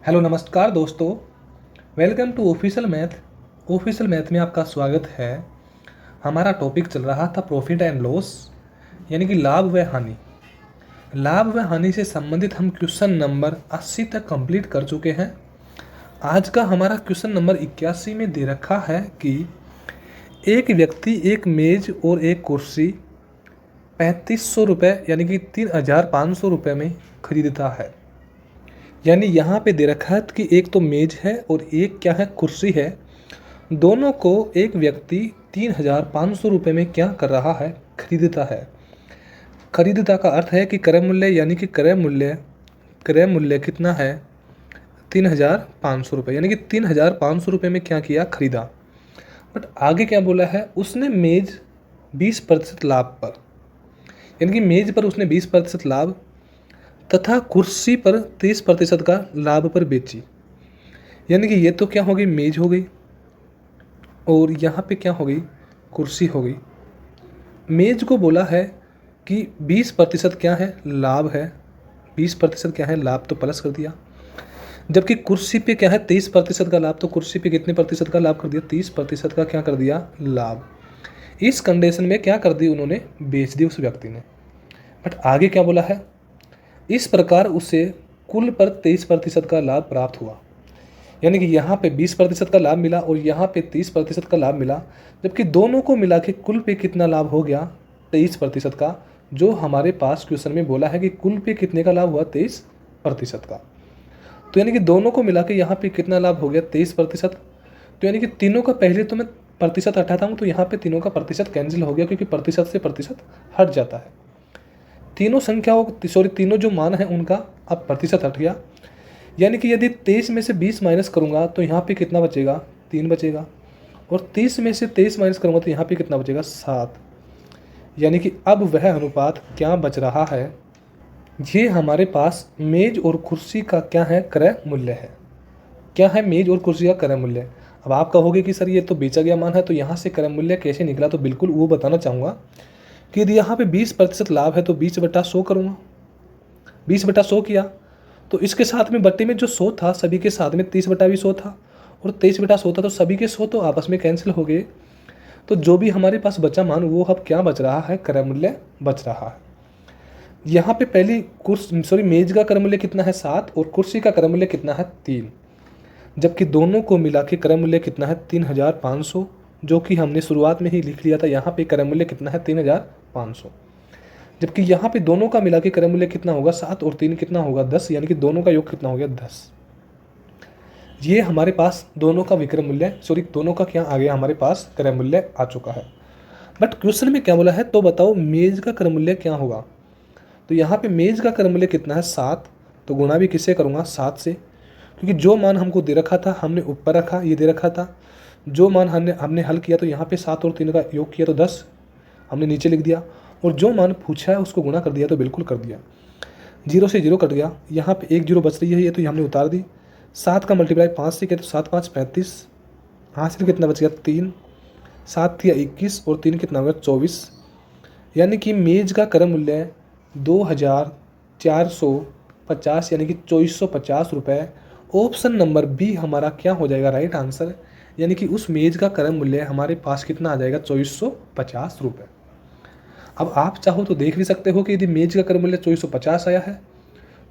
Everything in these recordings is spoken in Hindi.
हेलो नमस्कार दोस्तों। वेलकम टू ऑफिशियल मैथ में आपका स्वागत है। हमारा टॉपिक चल रहा था प्रॉफिट एंड लॉस, यानी कि लाभ व हानि। लाभ व हानि से संबंधित हम क्वेश्चन नंबर 80 तक कंप्लीट कर चुके हैं। आज का हमारा क्वेश्चन नंबर 81 में दे रखा है कि एक व्यक्ति एक मेज और एक कुर्सी 3500 रुपये यानी कि 3500 रुपये में खरीदता है। यानी यहाँ पे दे रखा है कि एक तो मेज है और एक क्या है, कुर्सी है। दोनों को एक व्यक्ति 3500 रुपये में क्या कर रहा है, खरीदता है। खरीदता का अर्थ है कि क्रय मूल्य, यानी कि क्रय मूल्य कितना है, 3500 रुपये, यानी कि 3500 रुपये में क्या किया, खरीदा। बट आगे क्या बोला है, उसने मेज 20% लाभ पर, यानी कि मेज पर उसने 20% लाभ तथा कुर्सी पर 30% का लाभ पर बेची। यानी कि ये तो क्या हो गई, मेज हो गई, और यहाँ पे क्या हो गई, कुर्सी हो गई। मेज को बोला है कि 20% क्या है, लाभ है। 20% क्या है, लाभ, तो प्लस कर दिया। जबकि कुर्सी पे क्या है, 30% का लाभ, तो कुर्सी पे कितने प्रतिशत का लाभ कर दिया, 30% का क्या कर दिया, लाभ। इस कंडीशन में क्या कर दी उन्होंने, बेच दी उस व्यक्ति ने। बट आगे क्या बोला है, इस प्रकार उसे कुल पर 23% का लाभ प्राप्त हुआ। यानी कि यहाँ पे 20% का लाभ मिला और यहाँ पे 30% का लाभ मिला, जबकि दोनों को मिला के कुल पे कितना लाभ हो गया, 23% का। जो हमारे पास क्वेश्चन में बोला है कि कुल पे कितने का लाभ हुआ, 23% का। तो यानी कि दोनों को मिला के यहाँ पे कितना लाभ हो गया, 23%। तो यानी कि तीनों का पहले तो मैं प्रतिशत हटाता हूँ तो यहाँ पे तीनों का प्रतिशत कैंसिल हो गया, क्योंकि प्रतिशत से प्रतिशत हट जाता है। तीनों संख्याओं, तीनों जो मान है उनका अब प्रतिशत हट गया। यानी कि यदि 23 में से 20 माइनस करूँगा तो यहाँ पे कितना बचेगा, 3 बचेगा। और 30 में से 23 माइनस करूँगा तो यहाँ पे कितना बचेगा, 7। यानी कि अब वह अनुपात क्या बच रहा है, ये हमारे पास मेज और कुर्सी का क्या है, क्रय मूल्य है। क्या है, मेज और कुर्सी का क्रय मूल्य। अब आप कहोगे कि सर ये तो बेचा गया मान है, तो यहाँ से क्रय मूल्य कैसे निकला। तो बिल्कुल वो बताना चाहूँगा कि यदि यहाँ पे 20% लाभ है तो 20/100 करूँगा। 20/100 किया तो इसके साथ में बट्टे में जो 100 था, सभी के साथ में 30/100 था, और 23/100 था, तो सभी के 100 तो आपस में कैंसिल हो गए। तो जो भी हमारे पास बचा मान, वो अब क्या बच रहा है, क्रय मूल्य बच रहा है। यहाँ पे पहली मेज का क्रय मूल्य कितना है, 7, और कुर्सी का क्रय मूल्य कितना है, 3। जबकि दोनों को मिला के क्रय मूल्य कितना है, 3500, जो कि हमने शुरुआत में ही लिख लिया था। यहाँ पे क्रय मूल्य कितना है, 3500। जबकि यहाँ पे दोनों का मिला के क्रय मूल्य कितना होगा, 7 और 3 कितना होगा, 10। यानी कि दोनों का योग कितना हो गया, 10। ये हमारे पास दोनों का विक्रय मूल्य, दोनों का क्या आ गया, हमारे पास क्रय मूल्य आ चुका है। बट क्वेश्चन में क्या बोला है, तो बताओ मेज का क्रय मूल्य क्या होगा। तो यहाँ पे मेज का क्रय मूल्य कितना है, 7। तो गुणा भी किससे करूँगा, 7 से, क्योंकि जो मान हमको दे रखा था हमने ऊपर रखा, ये दे रखा था। जो मान हमने हल किया तो यहाँ पे 7 और 3 का योग किया तो 10 हमने नीचे लिख दिया, और जो मान पूछा है उसको गुणा कर दिया, तो बिल्कुल कर दिया। 0 से 0 कट गया, यहाँ पे 1 0 बच रही है, ये तो हमने उतार दी। 7 का मल्टीप्लाई 5 से किया तो 7 5 35, हासिल कितना बच गया, 3। 7 थी 21 और 3 कितना हो गया, 24। यानी कि मेज का क्रय मूल्य 2450, यानी कि 2450 रुपये। ऑप्शन नंबर बी हमारा क्या हो जाएगा, राइट आंसर। यानी कि उस मेज का क्रय मूल्य हमारे पास कितना आ जाएगा, 2450 रुपये। अब आप चाहो तो देख भी सकते हो कि यदि मेज का क्रय मूल्य 2450 आया है,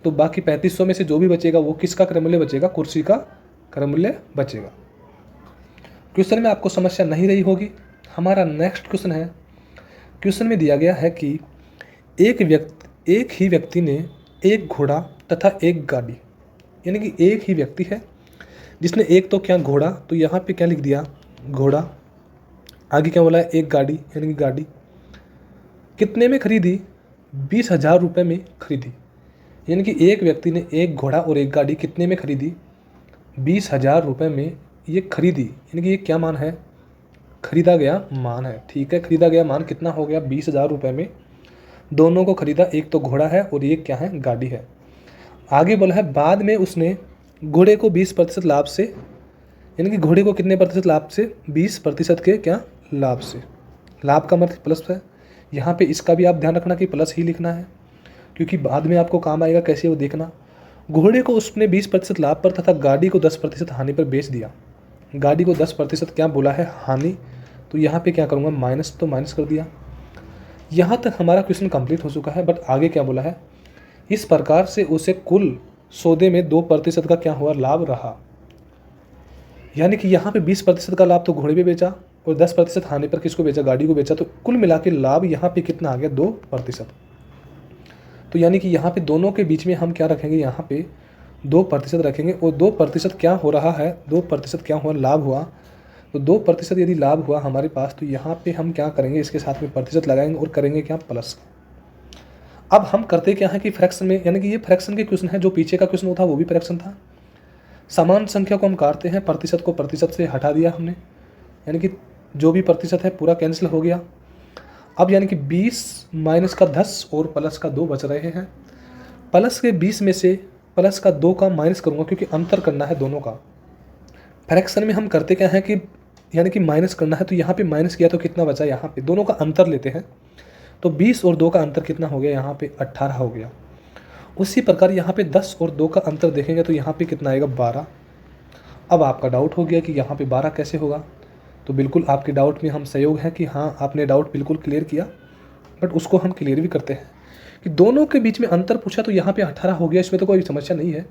तो बाकी 3500 में से जो भी बचेगा वो किसका क्रय मूल्य बचेगा, कुर्सी का क्रय मूल्य बचेगा। क्वेश्चन में आपको समस्या नहीं रही होगी। हमारा नेक्स्ट क्वेश्चन है। क्वेश्चन में दिया गया है कि एक ही व्यक्ति ने एक घोड़ा तथा एक गाड़ी, यानी कि एक ही व्यक्ति है जिसने एक तो क्या, घोड़ा, तो यहाँ पे क्या लिख दिया, घोड़ा। आगे क्या बोला है, एक गाड़ी, यानी कि गाड़ी। कितने में खरीदी, 20,000 रुपये में खरीदी। यानी कि एक व्यक्ति ने एक घोड़ा और एक गाड़ी कितने में खरीदी, 20,000 रुपये में ये खरीदी। यानी कि ये क्या मान है, खरीदा गया मान है। ठीक है, खरीदा गया मान कितना हो गया, 20,000 रुपये में दोनों को खरीदा। एक तो घोड़ा है और एक क्या है, गाड़ी है। आगे बोला है बाद में उसने घोड़े को 20% लाभ से, यानी कि घोड़े को कितने प्रतिशत लाभ से, 20% के क्या, लाभ से। लाभ का मतलब प्लस है। यहाँ पे इसका भी आप ध्यान रखना कि प्लस ही लिखना है, क्योंकि बाद में आपको काम आएगा कैसे वो देखना। घोड़े को उसने 20% लाभ पर तथा गाड़ी को 10% हानि पर बेच दिया। गाड़ी को 10% क्या बोला है, हानि, तो यहाँ पे क्या करूँगा, माइनस, तो माइनस कर दिया। यहाँ तक हमारा क्वेश्चन कंप्लीट हो चुका है, बट आगे क्या बोला है, इस प्रकार से उसे कुल सौदे में 2% का क्या हुआ, लाभ रहा। यानी कि यहाँ पे 20% का लाभ तो घोड़े पे बेचा और 10% हानि पर किसको बेचा, गाड़ी को बेचा, तो कुल मिला के लाभ यहाँ पे कितना आ गया, 2%। तो यानी कि यहाँ पे दोनों के बीच में हम क्या रखेंगे, यहाँ पे 2% रखेंगे और 2% क्या हो रहा है, 2% क्या हुआ, लाभ हुआ। तो 2% यदि लाभ हुआ हमारे पास, तो यहाँ पे हम क्या करेंगे, इसके साथ में प्रतिशत लगाएंगे और करेंगे क्या, प्लस। अब हम करते क्या है कि फ्रैक्शन में, यानी कि ये फ्रैक्शन के क्वेश्चन है, जो पीछे का क्वेश्चन था वो भी फ्रैक्शन था। समान संख्या को हम काटते हैं, प्रतिशत को प्रतिशत से हटा दिया हमने, यानी कि जो भी प्रतिशत है पूरा कैंसिल हो गया। अब यानी कि 20 माइनस का 10 और प्लस का 2 बच रहे हैं। प्लस के 20 में से प्लस का 2 का माइनस करूँगा, क्योंकि अंतर करना है दोनों का। फ्रैक्शन में हम करते क्या है कि यानी कि माइनस करना है, तो यहाँ पे माइनस किया तो कितना बचा, यहाँ पे दोनों का अंतर लेते हैं, तो 20 और 2 का अंतर कितना हो गया, यहाँ पे 18 हो गया। उसी प्रकार यहाँ पे 10 और 2 का अंतर देखेंगे तो यहाँ पे कितना आएगा, 12। अब आपका डाउट हो गया कि यहाँ पे 12 कैसे होगा, तो बिल्कुल आपके डाउट में हम सहयोग है कि हाँ, आपने डाउट बिल्कुल क्लियर किया, बट उसको हम क्लियर भी करते हैं कि दोनों के बीच में अंतर पूछा तो यहाँ पे 18 हो गया, इसमें तो कोई समस्या नहीं है,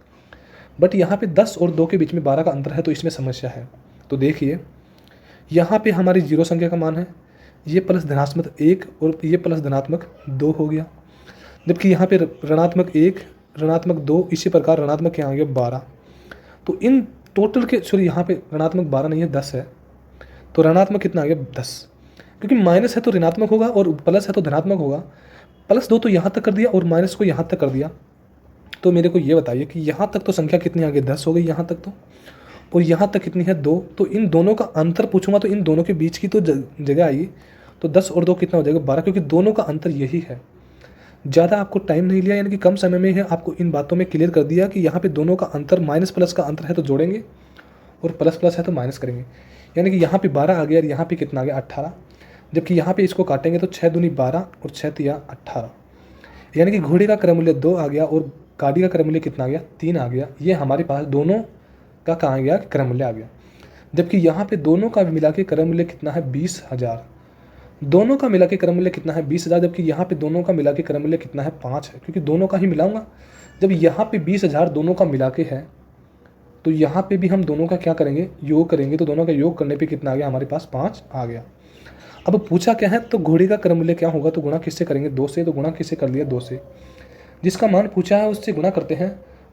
बट यहाँ पे 10 और 2 के बीच में 12 का अंतर है, तो इसमें समस्या है। तो देखिए यहाँ पे हमारी जीरो संख्या का मान है, ये प्लस धनात्मक 1 और ये प्लस धनात्मक 2 हो गया, जबकि यहाँ पे ऋणात्मक 1 ऋणात्मक 2, इसी प्रकार ऋणात्मक क्या आ गया, 12। तो इन टोटल के, सॉरी यहाँ पे ऋणात्मक 12 नहीं है, 10 है, तो ऋणात्मक कितना आ गया, 10, क्योंकि माइनस है तो ऋणात्मक होगा और प्लस है तो धनात्मक होगा। प्लस 2 तो यहाँ तक कर दिया और माइनस को यहाँ तक कर दिया। तो मेरे को ये बताइए कि यहाँ तक तो संख्या कितनी आ गई, 10 हो गई यहाँ तक तो, और यहाँ तक कितनी है, 2। तो इन दोनों का अंतर पूछूंगा तो इन दोनों के बीच की तो जगह आई, तो 10 और 2 कितना हो जाएगा, 12, क्योंकि दोनों का अंतर यही है। ज़्यादा आपको टाइम नहीं लिया, यानी कि कम समय में ही आपको इन बातों में क्लियर कर दिया कि यहाँ पे दोनों का अंतर माइनस प्लस का अंतर है तो जोड़ेंगे और प्लस प्लस है तो माइनस करेंगे। यानी कि यहाँ पे 12 आ गया और यहाँ पे कितना आ गया, 18, जबकि यहाँ पे इसको काटेंगे तो 6 दूनी 12 और 6 तिया 18, यानी कि घोड़े का क्रय मूल्य 2 आ गया और गाड़ी का क्रय मूल्य कितना आ गया, 3 आ गया। ये हमारे पास दोनों का कहाँ आ गया, क्रय मूल्य आ गया। जबकि यहाँ पे दोनों का मिला के क्रय मूल्य कितना है, 20,000। दोनों का मिला के क्रय मूल्य कितना है, 20,000, जबकि यहाँ पे दोनों का मिला के क्रय मूल्य कितना है, 5 है, क्योंकि दोनों का ही मिलाऊंगा। जब यहाँ पे 20,000 दोनों का मिला के है, तो यहाँ पे भी हम दोनों का क्या करेंगे, योग करेंगे, तो दोनों का योग करने पे कितना आ गया, हमारे पास 5 आ गया। अब पूछा क्या है, तो घोड़े का क्रय मूल्य क्या होगा, तो गुणा किससे करेंगे, 2 से, तो गुणा किससे कर लिया, 2 से। जिसका मान पूछा है उससे गुणा करते हैं।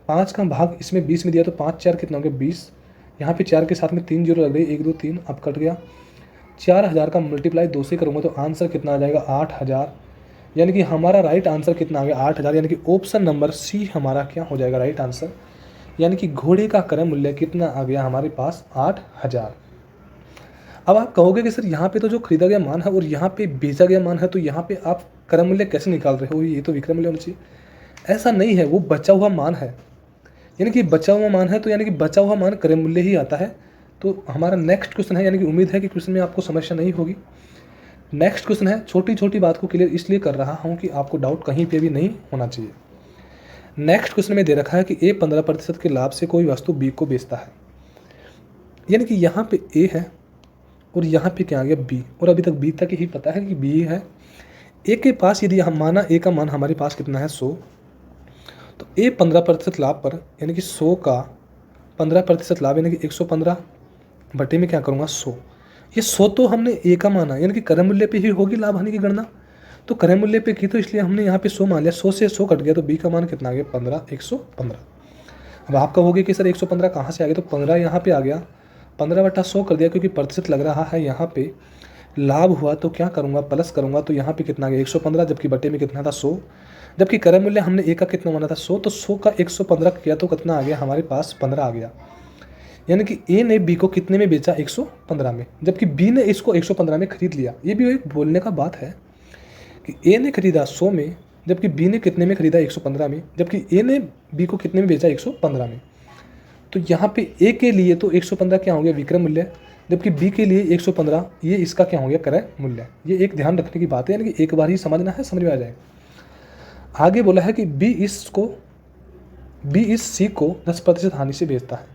5 का भाग इसमें 20 में दिया, तो 5 4 कितना हो गया, 20। यहाँ पे 4 के साथ में 3 जीरो लग रही, 1 2 3, अब कट गया। 4,000 का मल्टीप्लाई 2 से करूँगा तो आंसर कितना आ जाएगा, 8,000। यानी कि हमारा राइट आंसर कितना आ गया, 8,000, यानी कि ऑप्शन नंबर सी हमारा क्या हो जाएगा, राइट आंसर। यानी कि घोड़े का क्रय मूल्य कितना आ गया हमारे पास, 8,000। अब आप कहोगे कि सर यहाँ पे तो जो खरीदा गया मान है और यहाँ पे बेचा गया मान है, तो यहाँ पे आप क्रय मूल्य कैसे निकाल रहे हो, ये तो विक्रय मूल्य होना चाहिए। ऐसा नहीं है, वो बचा हुआ मान है, यानी कि बचा हुआ मान है, तो यानी कि बचा हुआ मान क्रय मूल्य ही आता है। तो हमारा नेक्स्ट क्वेश्चन है, यानी कि उम्मीद है कि क्वेश्चन में आपको समस्या नहीं होगी। नेक्स्ट क्वेश्चन है, छोटी छोटी बात को क्लियर इसलिए कर रहा हूँ कि आपको डाउट कहीं पे भी नहीं होना चाहिए। नेक्स्ट क्वेश्चन में दे रखा है कि ए 15% के लाभ से कोई वस्तु बी को बेचता है। यानी कि यहाँ पे ए है और यहाँ पे क्या आ गया, बी, और अभी तक बी तक ही पता है कि बी है। ए के पास यदि हम माना ए का मान हमारे पास कितना है, 100, तो ए 15% लाभ पर, यानी कि 100 का 15% लाभ, यानी कि 115 बटे में क्या करूँगा, 100। ये 100 तो हमने ए का माना, यानी कि क्रय मूल्य पे ही होगी लाभ हानि की गणना, तो क्रय मूल्य पे की, तो इसलिए हमने यहाँ पे 100 मान लिया। 100 से 100 कट गया, तो बी का मान कितना आ गया, 15, 115। अब आप कहोगे कि सर 115 कहाँ से आ गया, तो 15 यहाँ पे आ गया, 15/100 कर दिया, क्योंकि प्रतिशत लग रहा है यहाँ पे लाभ हुआ, तो क्या करूँगा, प्लस करूँगा, तो यहाँ पे कितना आ गया, 115, जबकि बटे में कितना था, 100, जबकि क्रय मूल्य हमने ए का कितना माना था, 100, तो 100 का 115 किया तो कितना आ गया हमारे पास, 15 आ गया। यानी कि ए ने बी को कितने में बेचा, 115 में, जबकि बी ने इसको 115 में खरीद लिया। ये भी एक बोलने का बात है कि ए ने खरीदा 100 में, जबकि बी ने कितने में खरीदा, 115 में, जबकि ए ने बी को कितने में बेचा, 115 में। तो यहाँ पे ए के लिए तो 115 क्या हो गया, विक्रय मूल्य, जबकि बी के लिए 115 ये इसका क्या हो गया, क्रय मूल्य। ये एक ध्यान रखने की बात है, यानी कि एक बार ही समझना है, समझ में आ जाएगा। आगे बोला है कि बी इसको बी इस सी को 10% हानि से बेचता है।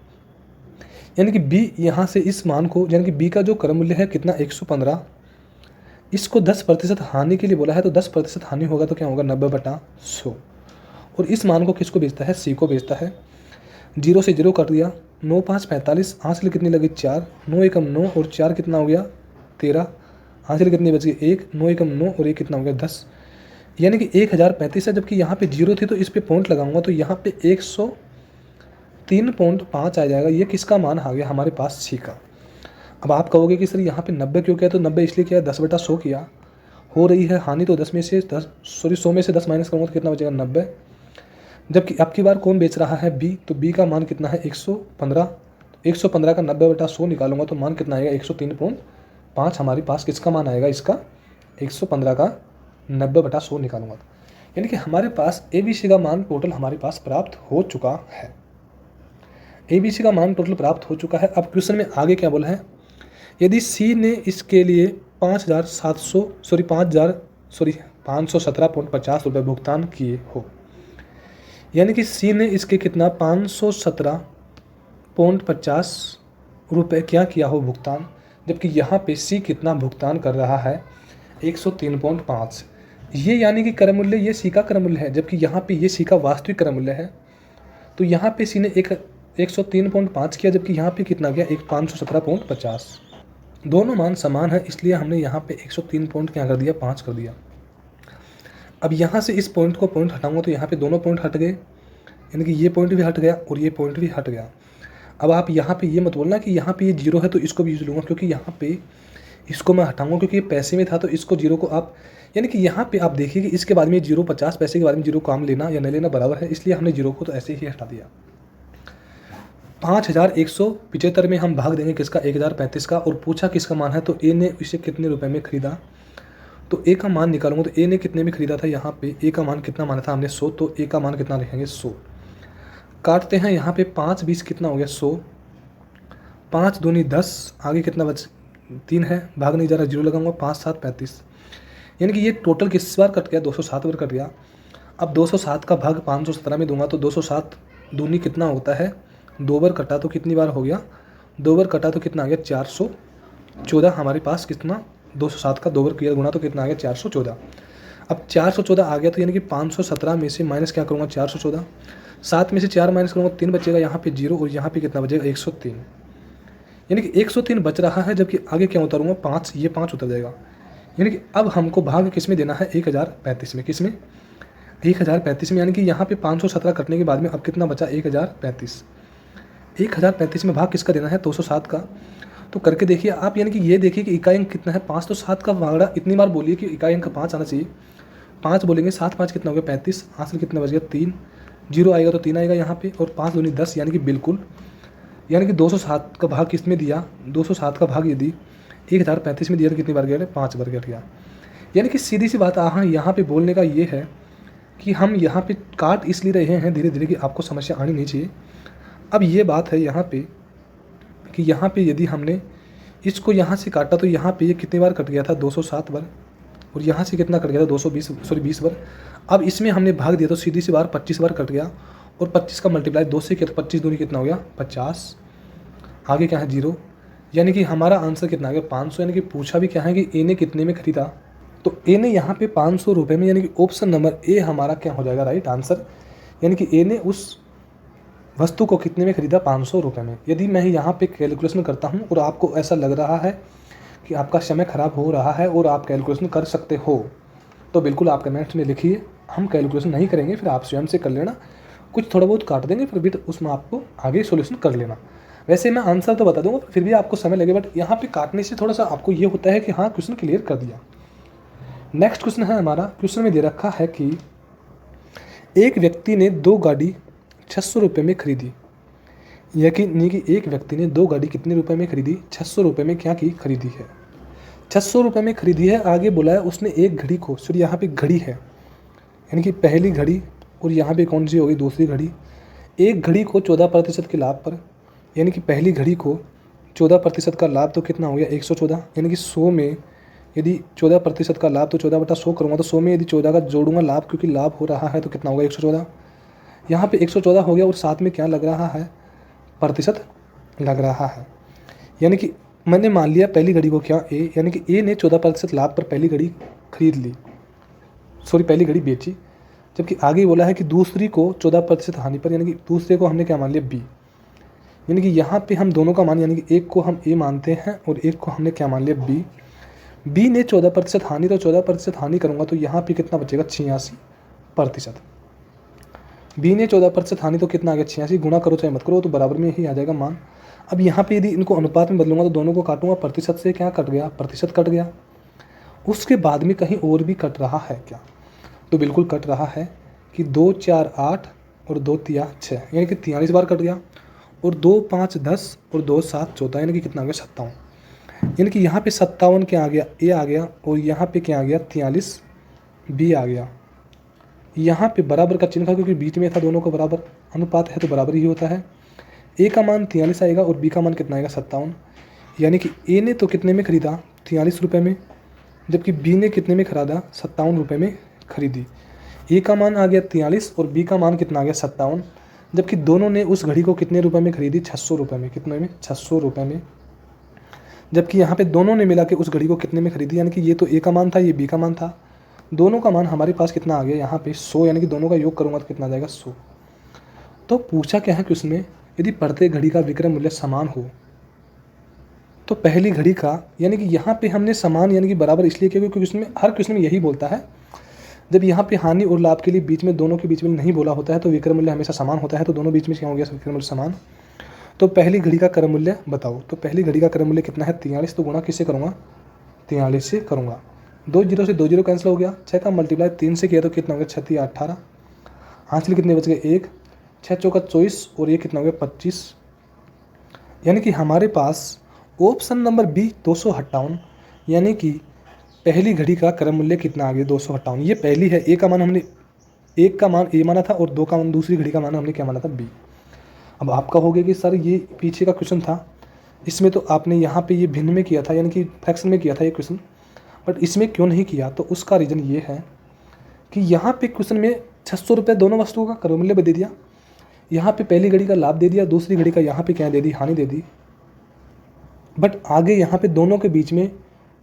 यानी कि बी यहाँ से इस मान को, यानी कि बी का जो क्रय मूल्य है कितना 115, इसको 10% हानि के लिए बोला है, तो 10% हानि होगा तो क्या होगा 90/100। और इस मान को किसको बेचता है, सी को बेचता है। 0 से 0 कट दिया, 9 5 45, हासिल कितनी लगी 4, 9 एकम 9 और 4 कितना हो गया 13, हासिल कितनी बच गई 1, 9 एकम 9 और 1 कितना हो गया 10, यानी कि 1035 है। जबकि यहाँ पे 0 थी तो इस पे पॉइंट लगाऊंगा तो यहाँ पे 103.5 आ जाएगा। ये किसका मान आ गया हमारे पास, सी का। अब आप कहोगे कि सर यहाँ पे 90 क्यों किया, तो 90 इसलिए किया 10/100 किया, हो रही है हानि तो 100 में से 10 माइनस करूँगा तो कितना बचेगा 90। जबकि अब की बार कौन बेच रहा है, बी, तो बी का मान कितना है 115, 115 का 90/100 निकालूंगा तो मान कितना आएगा 103.5 हमारे पास किसका मान आएगा, इसका 115 का 90/100 निकालूंगा। यानी कि हमारे पास ABC का मान टोटल हमारे पास प्राप्त हो चुका है। ABC का मान टोटल प्राप्त हो चुका है। अब क्वेश्चन में आगे क्या बोला है, यदि सी ने इसके लिए 517.50 रुपये भुगतान किए हो, यानी कि सी ने इसके कितना 517.50 रुपये क्या किया हो भुगतान, जबकि यहाँ पे सी कितना भुगतान कर रहा है 103.5। ये यानी कि क्रय मूल्य, ये सी का क्रय मूल्य है, जबकि यहाँ पे ये सी का वास्तविक क्रय मूल्य है। तो यहाँ पे सी ने 103.5 किया, जबकि यहाँ पे कितना गया 517.50। दोनों मान समान है, इसलिए हमने यहाँ पे 103 पॉइंट क्या कर दिया 5 कर दिया। अब यहाँ से इस पॉइंट को पॉइंट हटाऊंगा तो यहाँ पे दोनों पॉइंट हट गए, यानी कि ये पॉइंट भी हट गया और ये पॉइंट भी हट गया। अब आप यहाँ पे ये मत बोलना कि यहाँ पे ये 0 है तो इसको भी यूज लूँगा, क्योंकि यहाँ पे इसको मैं हटाऊंगा क्योंकि ये पैसे में था, तो इसको 0 को आप, यानी कि यहाँ पे आप देखिए कि इसके बाद में 0 50 पैसे के बाद में 0 काम लेना या नहीं लेना बराबर है, इसलिए हमने 0 को तो ऐसे ही हटा दिया। 5175 में हम भाग देंगे किसका 1035 का, और पूछा किसका मान है, तो ए ने इसे कितने रुपए में खरीदा, तो ए का मान निकालूंगा तो ए ने कितने में खरीदा था, यहाँ पे ए का मान कितना माना था हमने 100, तो ए का मान कितना लिखेंगे 100। काटते हैं यहाँ पे 5 20 कितना हो गया 100, 5 दूनी 10, आगे कितना बच 3 है, भाग नहीं जा रहा 0 लगाऊंगा, 5 7 35, यानी कि ये टोटल किस बार कट गया 207 बार कट गया। अब 207 का भाग 517 में दूंगा तो 207 दूनी कितना होता है, 2 बार कटा तो कितनी बार हो गया, 2 बार कटा तो कितना आ गया 414 हमारे पास, कितना 207 का 2 बार किया गुना तो कितना आ गया 414। अब 414 आ गया तो यानी कि 517 में से माइनस क्या करूँगा 414, 7 में से 4 माइनस करूँगा 3 बचेगा, यहाँ पे 0 और यहाँ पे कितना बचेगा 103, यानी कि 103 बच रहा है। जबकि आगे क्या उतारूँगा 5, ये 5 उतर जाएगा। यानी कि अब हमको भाग किस में देना है 1035 में, किस में 1035 में, यानी कि यहाँ पे 517 कटने के बाद में अब कितना बचा 1035। 1035 में भाग किसका देना है 207 का, तो करके देखिए आप, यानी कि ये देखिए कि इकाई अंक कितना है 5, तो 7 का भागड़ा इतनी बार बोलिए कि इकाई अंक 5 आना चाहिए, 5 बोलेंगे 7 5 कितना हो गया 35, हासिल कितना बच गया 3, 0 आएगा तो 3 आएगा यहाँ पे, और 5 दूनी 10, यानी कि बिल्कुल, यानी कि 207 का भाग किस में दिया, 207 का भाग यदि 1035 में दिया तो कितनी बार गया 5 बार गया। यानी कि सीधी सी बात हाँ यहाँ पे बोलने का ये है कि हम यहाँ पे काट इसलिए रहे हैं धीरे धीरे कि आपको समस्या आनी नहीं चाहिए। अब ये बात है यहाँ पे कि यहाँ पे यदि हमने इसको यहाँ से काटा तो यहाँ पे ये कितनी बार कट गया था 207 बार, और यहाँ से कितना कट गया था 20 बार। अब इसमें हमने भाग दिया तो सीधी सी बार 25 बार कट गया, और 25 का मल्टीप्लाई 2 से किया तो 25 दूनी कितना हो गया 50, आगे क्या है 0, यानी कि हमारा आंसर कितना आ गया 500। यानी कि पूछा भी क्या है कि ए ने कितने में खरीदा, तो ए ने यहाँ पे 500 रुपये में, यानी कि ऑप्शन नंबर ए हमारा क्या हो जाएगा राइट आंसर। यानी कि ए ने उस वस्तु को कितने में खरीदा 500 रुपये में। यदि मैं यहाँ पे कैलकुलेशन करता हूँ और आपको ऐसा लग रहा है कि आपका समय खराब हो रहा है और आप कैलकुलेशन कर सकते हो, तो बिल्कुल आप कमेंट्स में लिखिए, हम कैलकुलेशन नहीं करेंगे, फिर आप स्वयं से कर लेना, कुछ थोड़ा बहुत काट देंगे फिर भी उसमें आपको आगे सोल्यूशन कर लेना। वैसे मैं आंसर तो बता दूंगा फिर भी आपको समय लगे, बट यहाँ पे काटने से थोड़ा सा आपको ये होता है कि हाँ क्वेश्चन क्लियर कर दिया। नेक्स्ट क्वेश्चन है हमारा, क्वेश्चन में दे रखा है कि एक व्यक्ति ने 2 गाड़ी 600 रुपये में खरीदी, यानी कि एक व्यक्ति ने 2 गाड़ी कितने रुपए में खरीदी 600 रुपये में क्या की खरीदी है, 600 रुपये में खरीदी है। आगे बोला है उसने एक घड़ी को, सॉरी यहाँ पे घड़ी है, यानी कि पहली घड़ी और यहाँ पे कौन सी होगी दूसरी घड़ी, एक घड़ी को 14% के लाभ पर, यानी कि पहली घड़ी को 14% का लाभ तो कितना हो गया 114, यानी कि 100 में यदि 14% का लाभ तो 14/100 करूँगा तो 100 में यदि 14 का जोड़ूंगा लाभ, क्योंकि लाभ हो रहा है तो कितना होगा 114, यहाँ पे 114 हो गया और साथ में क्या लग रहा है, प्रतिशत लग रहा है। यानी कि मैंने मान लिया पहली घड़ी को क्या ए, यानी कि ए ने 14% लाभ पर पहली घड़ी खरीद ली, सॉरी पहली घड़ी बेची, जबकि आगे बोला है कि दूसरी को 14% हानि पर, यानी कि दूसरे को हमने क्या मान लिया बी। यानी कि यहाँ पे हम दोनों का मान, यानी कि एक को हम ए मानते हैं और एक को हमने क्या मान लिया बी। बी ने 14% हानि, तो 14% हानि करूँगा तो यहाँ पे कितना बचेगा 86%। बी ने 14% हानि तो कितना आ गया 86, गुणा करो चाहे मत करो तो बराबर में ही आ जाएगा मान। अब यहाँ पे यदि इनको अनुपात में बदलूंगा तो दोनों को काटूंगा, प्रतिशत से क्या कट गया, प्रतिशत कट गया। उसके बाद में कहीं और भी कट रहा है क्या, तो बिल्कुल कट रहा है कि 2 4 8 और 2 3 6, यानी कि 43 बार कट गया। और 2 5 10 और 2 7 14, यानी कि कितना आ गया 57। यानी कि यहाँ पे 57 क्या आ गया, ए आ गया, और यहाँ पे क्या आ गया 43 बी आ गया। यहाँ पे बराबर का चिन्ह था क्योंकि बीच में था, दोनों का बराबर अनुपात है तो बराबर ही होता है। ए का मान 43 आएगा और बी का मान कितना आएगा 57। यानी कि ए ने तो कितने में खरीदा 43 रुपये में, जबकि बी ने कितने में खरीदा 57 रुपये में खरीदी। ए का मान आ गया 43 और बी का मान कितना आ गया 57, जबकि दोनों ने उस घड़ी को कितने रुपए में खरीदी 600 रुपये में, कितने में 600 रुपये में। जबकि यहाँ पे दोनों ने मिला के उस घड़ी को कितने में खरीदी, यानी कि ये तो ए का मान था, ये बी का मान था, दोनों का मान हमारे पास कितना आ गया यहाँ पे 100, यानी कि दोनों का योग करूँगा तो कितना आ जाएगा 100। तो पूछा क्या है क्वेश्चन में, यदि प्रत्येक घड़ी का विक्रय मूल्य समान हो तो पहली घड़ी का, यानी कि यहाँ पे हमने समान यानी कि बराबर इसलिए किया क्योंकि क्वेश्चन में, हर क्वेश्चन में यही बोलता है, जब यहाँ पे हानि और लाभ के लिए बीच में, दोनों के बीच में नहीं बोला होता है तो विक्रय मूल्य हमेशा समान होता है, तो दोनों बीच में क्या हो गया विक्रय मूल्य समान। तो पहली घड़ी का क्रय मूल्य बताओ, तो पहली घड़ी का क्रय मूल्य कितना है 43, तो गुणा किससे करूँगा 43 से करूँगा, 2 जीरो से 2 जीरो कैंसिल हो गया, 6 का मल्टीप्लाई 3 से किया तो कितना हो गया 6 3 18, हासिल कितने बच गए 1, 6 चौका 24 और ये कितना हो गया 25। यानी कि हमारे पास ऑप्शन नंबर बी 258, यानी कि पहली घड़ी का क्रय मूल्य कितना आ गया 258। ये पहली है, ए का मान हमने, एक का मान ए माना था और 2 का मान दूसरी घड़ी का मान हमने क्या माना था बी। अब आपका हो गया कि सर ये पीछे का क्वेश्चन था, इसमें तो आपने यहाँ पे ये भिन्न में किया था, यानी कि फ्रैक्शन में किया था ये क्वेश्चन, बट इसमें क्यों नहीं किया, तो उसका रीज़न ये है कि यहाँ पे क्वेश्चन में 600 रुपये दोनों वस्तुओं का क्रय मूल्य दे दिया, यहाँ पे पहली घड़ी का लाभ दे दिया, दूसरी घड़ी का यहाँ पे क्या दे दी हानि दे दी, बट आगे यहाँ पे दोनों के बीच में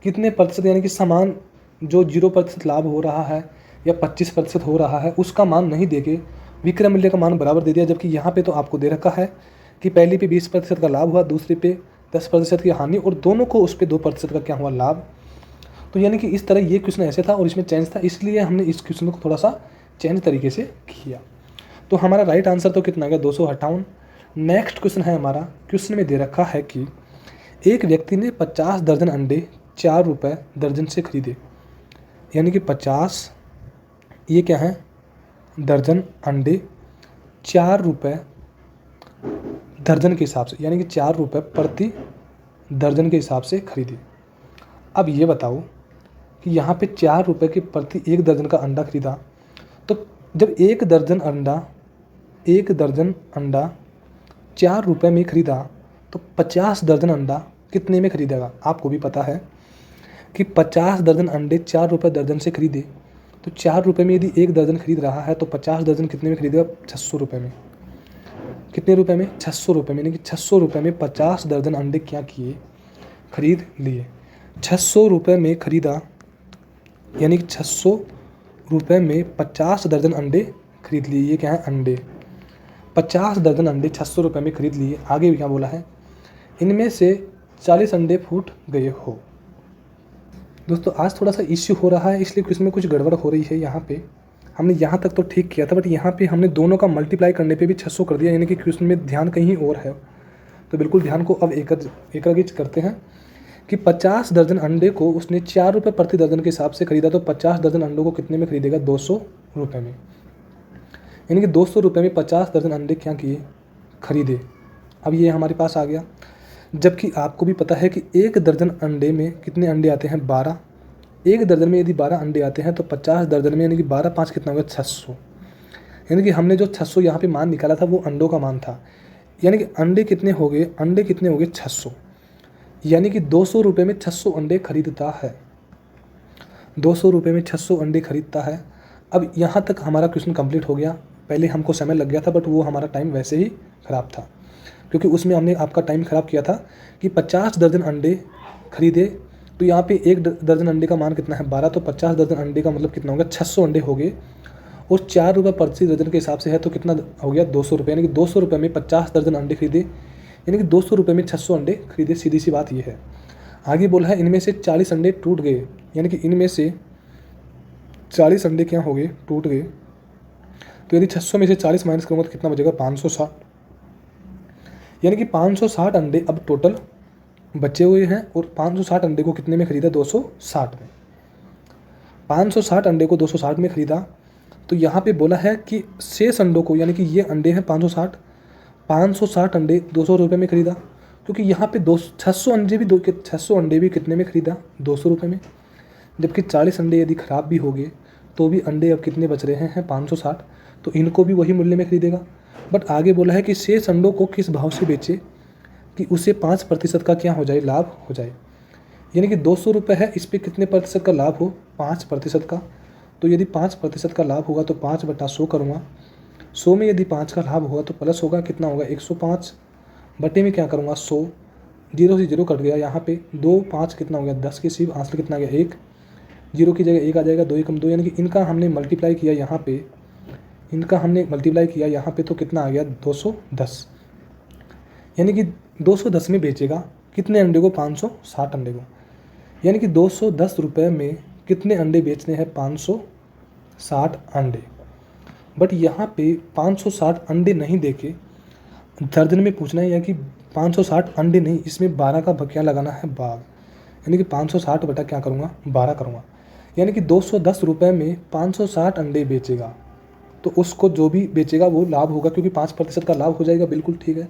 कितने प्रतिशत, यानी कि समान जो 0% लाभ हो रहा है या 25% हो रहा है उसका मान नहीं देके विक्रय मूल्य का मान बराबर दे दिया। जबकि यहाँ पे तो आपको दे रखा है कि पहली पे 20% का लाभ हुआ, दूसरी पे 10% की हानि, और दोनों को उस पर 2% का क्या हुआ लाभ। तो यानी कि इस तरह ये क्वेश्चन ऐसे था और इसमें चेंज था, इसलिए हमने इस क्वेश्चन को थोड़ा सा चेंज तरीके से किया। तो हमारा राइट आंसर तो कितना आ गया 258। नेक्स्ट क्वेश्चन है हमारा, क्वेश्चन में दे रखा है कि एक व्यक्ति ने 50 दर्जन अंडे 4 रुपये दर्जन से खरीदे, यानी कि 50 ये क्या है दर्जन अंडे 4 रुपये दर्जन के हिसाब से, यानी कि 4 रुपये प्रति दर्जन के हिसाब से खरीदे। अब ये बताओ कि यहाँ पे 4 रुपये के प्रति एक दर्जन का अंडा खरीदा, तो जब एक दर्जन अंडा 4 रुपये में खरीदा तो 50 दर्जन अंडा कितने में खरीदेगा। आपको भी पता है कि 50 दर्जन अंडे 4 रुपये दर्जन से खरीदे, तो 4 रुपये में यदि एक दर्जन खरीद रहा है तो 50 दर्जन कितने में खरीदेगा 600 रुपये में। कितने रुपए में 600 रुपये में, यानी कि 600 रुपये में 50 दर्जन अंडे क्या किए खरीद लिए। 600 रुपये में खरीदा, यानी कि 600 रुपये में 50 दर्जन अंडे खरीद लिए। ये क्या है अंडे, 50 दर्जन अंडे 600 रुपये में खरीद लिए। आगे भी क्या बोला है, इनमें से 40 अंडे फूट गए हो। दोस्तों आज थोड़ा सा इश्यू हो रहा है, इसलिए इसमें कुछ गड़बड़ हो रही है। यहाँ पे हमने यहाँ तक तो ठीक किया था, बट यहाँ पे हमने दोनों का मल्टीप्लाई करने पे भी 600 कर दिया, यानी कि क्वेश्चन में ध्यान कहीं और है। तो बिल्कुल ध्यान को अब एकत्रित करते हैं कि 50 दर्जन अंडे को उसने 4 रुपये प्रति दर्जन के हिसाब से खरीदा, तो 50 दर्जन अंडों को कितने में खरीदेगा 200 रुपये में, यानी कि 200 रुपये में 50 दर्जन अंडे क्या किए खरीदे। अब ये हमारे पास आ गया। जबकि आपको भी पता है कि एक दर्जन अंडे में कितने अंडे आते हैं 12, एक दर्जन में यदि 12 अंडे आते हैं तो 50 दर्जन में, यानी कि 12 5 कितना होगा 600, यानी कि हमने जो 600 यहाँ पे मान निकाला था वो अंडों का मान था, यानी कि अंडे कितने हो गए 600, यानी कि 200 रुपये में 600 अंडे खरीदता है, 200 रुपये में 600 अंडे खरीदता है। अब यहाँ तक हमारा क्वेश्चन कंप्लीट हो गया। पहले हमको समय लग गया था, बट वो हमारा टाइम वैसे ही ख़राब था, क्योंकि उसमें हमने आपका टाइम ख़राब किया था कि 50 दर्जन अंडे खरीदे। तो यहाँ पे एक दर्जन अंडे का मान कितना है 12, तो 50 दर्जन अंडे का मतलब कितना होगा 600 अंडे हो गए, और 4 रुपये प्रति दर्जन के हिसाब से है तो कितना हो गया 200 रुपये, यानी कि 200 रुपये में 50 दर्जन अंडे खरीदे, यानी कि 200 रुपये में 600 अंडे खरीदे। सीधी सी बात ये है। आगे बोला है इनमें से 40 अंडे टूट गए, यानी कि इनमें से 40 अंडे क्या हो गए टूट गए। तो यदि 600 में से 40 माइनस करूँगा तो कितना बचेगा 560, यानी कि 560 अंडे अब टोटल बचे हुए हैं, और 560 अंडे को कितने में खरीदा 260 में। 560 अंडे को 260 में खरीदा, तो यहाँ पे बोला है कि शेष अंडों को, यानी कि ये अंडे हैं 560 अंडे 200 रुपये में खरीदा, क्योंकि यहाँ पे 600 अंडे भी कितने में खरीदा 200 रुपये में, जबकि 40 अंडे यदि ख़राब भी हो गए तो भी अंडे अब कितने बच रहे हैं 560, तो इनको भी वही मूल्य में खरीदेगा। बट आगे बोला है कि शेष अंडों को किस भाव से बेचे कि उसे 5% का क्या हो जाए लाभ हो जाए, यानी कि 200 रुपये है, इस पर कितने प्रतिशत का लाभ हो 5% का। तो यदि 5% का लाभ होगा तो 5/100 करूँगा, 100 में यदि 5 का लाभ होगा तो प्लस होगा कितना होगा 105 बटे में क्या करूँगा 100, 0 से 0 कट गया, यहाँ पे 2 5 कितना हो गया 10 के सीव, आंसर कितना आ गया 1, 0 की जगह 1 आ जाएगा, 2 एकम 2, यानी कि इनका हमने मल्टीप्लाई किया यहाँ पे, तो कितना आ गया 210, यानी कि 210 में बेचेगा कितने अंडे को 560 अंडे को, यानी कि 210 रुपये में कितने अंडे बेचने हैं 560 अंडे। बट यहाँ पे 560 अंडे नहीं देके दर्जन में पूछना है, या कि 560 अंडे नहीं, इसमें 12 का क्या लगाना है भाग, यानी कि 560 बटा क्या करूँगा 12 करूँगा, यानी कि 210 रुपये में 560 अंडे बेचेगा, तो उसको जो भी बेचेगा वो लाभ होगा, क्योंकि 5% का लाभ हो जाएगा, बिल्कुल ठीक है।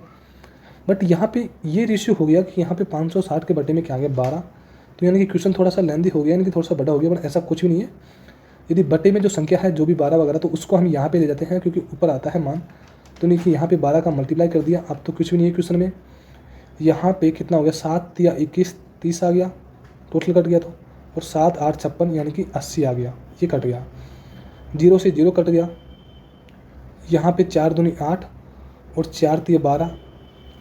बट यहाँ पे ये रेशियो हो गया कि यहाँ पे 560 के बटे में क्या आ गया 12, तो यानी कि क्वेश्चन थोड़ा सा लेंदी हो गया, यानी कि थोड़ा सा बड़ा हो गया, बट ऐसा कुछ भी नहीं है। यदि बटे में जो संख्या है जो भी 12 वगैरह, तो उसको हम यहाँ पे ले जाते हैं, क्योंकि ऊपर आता है मान, तो नहीं कि यहाँ पे 12 का मल्टीप्लाई कर दिया, अब तो कुछ भी नहीं है क्वेश्चन में। यहाँ पे कितना हो गया 7 या 21 30 आ गया, टोटल कट गया, तो और 7 8 56 यानी कि 80 आ गया, ये कट गया, 0 से 0 कट गया। यहाँ पे 4 दूनी 8 और 4 3 12,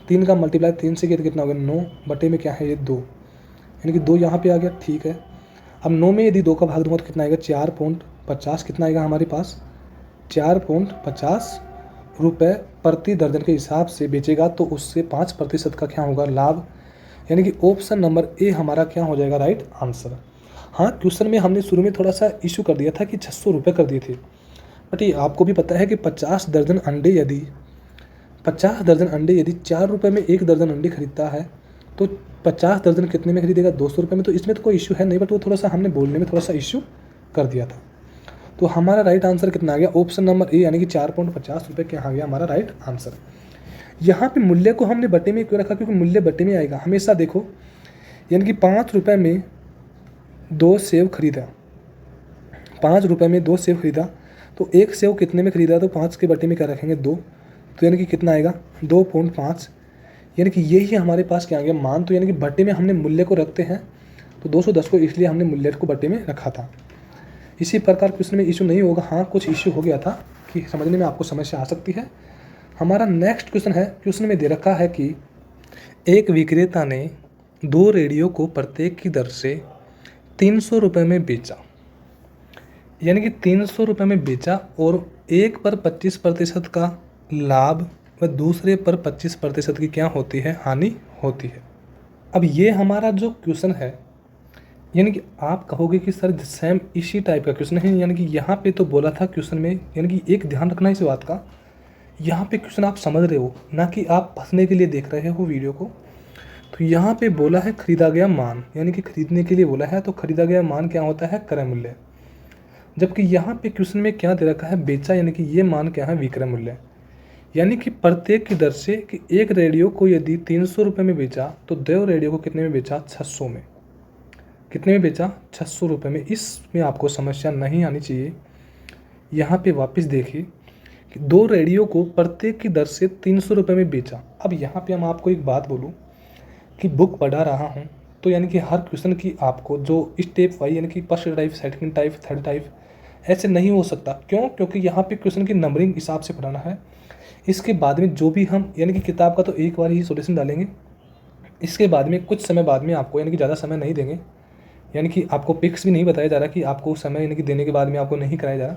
3 का मल्टीप्लाई 3 से किया तो कितना हो गया 9 बटे में क्या है ये 2, यानी कि 2 यहाँ पे आ गया, ठीक है। अब 9 में यदि 2 का भाग दूंगा तो कितना आएगा 4.50, कितना आएगा हमारे पास 4.50 रुपये प्रति दर्जन के हिसाब से बेचेगा, तो उससे 5% का क्या होगा लाभ, यानी कि ऑप्शन नंबर ए हमारा क्या हो जाएगा राइट आंसर। हाँ, क्वेश्चन में हमने शुरू में थोड़ा सा इशू कर दिया था कि 600 रुपये कर दिए थे, बट ये आपको भी पता है कि 50 दर्जन अंडे यदि 4 रुपये में 1 दर्जन अंडे खरीदता है, तो 50 दर्जन कितने में खरीदेगा 200 रुपये में, तो इसमें तो कोई इशू है नहीं, बट वो थोड़ा सा हमने बोलने में थोड़ा सा इशू कर दिया था। तो हमारा राइट आंसर कितना आ गया ऑप्शन नंबर ए, यानी कि 4.50 रुपये क्या आ गया हमारा राइट आंसर। यहाँ पे मूल्य को हमने बटे में क्यों रखा, क्योंकि मूल्य बटे में आएगा हमेशा, देखो, यानी कि 5 रुपये में 2 सेव खरीदा, 5 रुपये में 2 सेव खरीदा, तो 1 सेव कितने में खरीदा, तो 5 के बटे में क्या रखेंगे 2, तो यानी कि कितना आएगा 2.5, यानी कि यही हमारे पास क्या आ गया मान। तो यानी कि बटे में हमने मूल्य को रखते हैं, तो 210 को इसलिए हमने मूल्य को बटे में रखा था। इसी प्रकार क्वेश्चन में इशू नहीं होगा, हाँ कुछ इशू हो गया था कि समझने में आपको समस्या आ सकती है। हमारा नेक्स्ट क्वेश्चन है, क्वेश्चन में दे रखा है कि एक विक्रेता ने 2 रेडियो को प्रत्येक की दर से 300 रुपये में बेचा, यानी कि 300 रुपये में बेचा, और एक पर 25% का लाभ व दूसरे पर 25% की क्या होती है हानि होती है। अब ये हमारा जो क्वेश्चन है, यानी कि आप कहोगे कि सर सेम इसी टाइप का क्वेश्चन है, यानी कि यहाँ पे तो बोला था क्वेश्चन में, यानी कि एक ध्यान रखना इस बात का, यहाँ पे क्वेश्चन आप समझ रहे हो ना कि आप फंसने के लिए देख रहे हो वीडियो को। तो यहाँ पे बोला है खरीदा गया मान, यानी कि खरीदने के लिए बोला है, तो खरीदा गया मान क्या होता है क्रय मूल्य, जबकि यहाँ पे क्वेश्चन में क्या दे रखा है बेचा, यानी कि ये मान क्या है विक्रय मूल्य, यानी कि प्रत्येक की दर से कि एक रेडियो को यदि 300 रुपये में बेचा तो 2 रेडियो को कितने में बेचा 600 में, कितने में बेचा 600 रुपये में। इसमें आपको समस्या नहीं आनी चाहिए। यहाँ पे वापस देखिए कि 2 रेडियो को प्रत्येक की दर से 300 रुपये में बेचा। अब यहाँ पे हम आपको एक बात बोलूँ कि बुक पढ़ा रहा हूँ, तो यानी कि हर क्वेश्चन की आपको जो स्टेप वाइज, यानी कि first type, second type, third type, ऐसे नहीं हो सकता। क्यों? क्योंकि यहाँ पे क्वेश्चन की नंबरिंग हिसाब से बनाना है। इसके बाद में जो भी हम यानी कि किताब का तो एक बार ही सॉल्यूशन डालेंगे, इसके बाद में कुछ समय बाद में आपको यानी कि ज़्यादा समय नहीं देंगे, यानी कि आपको फिक्स भी नहीं बताया जा रहा कि आपको समय यानी कि देने के बाद में आपको नहीं कराया जा रहा,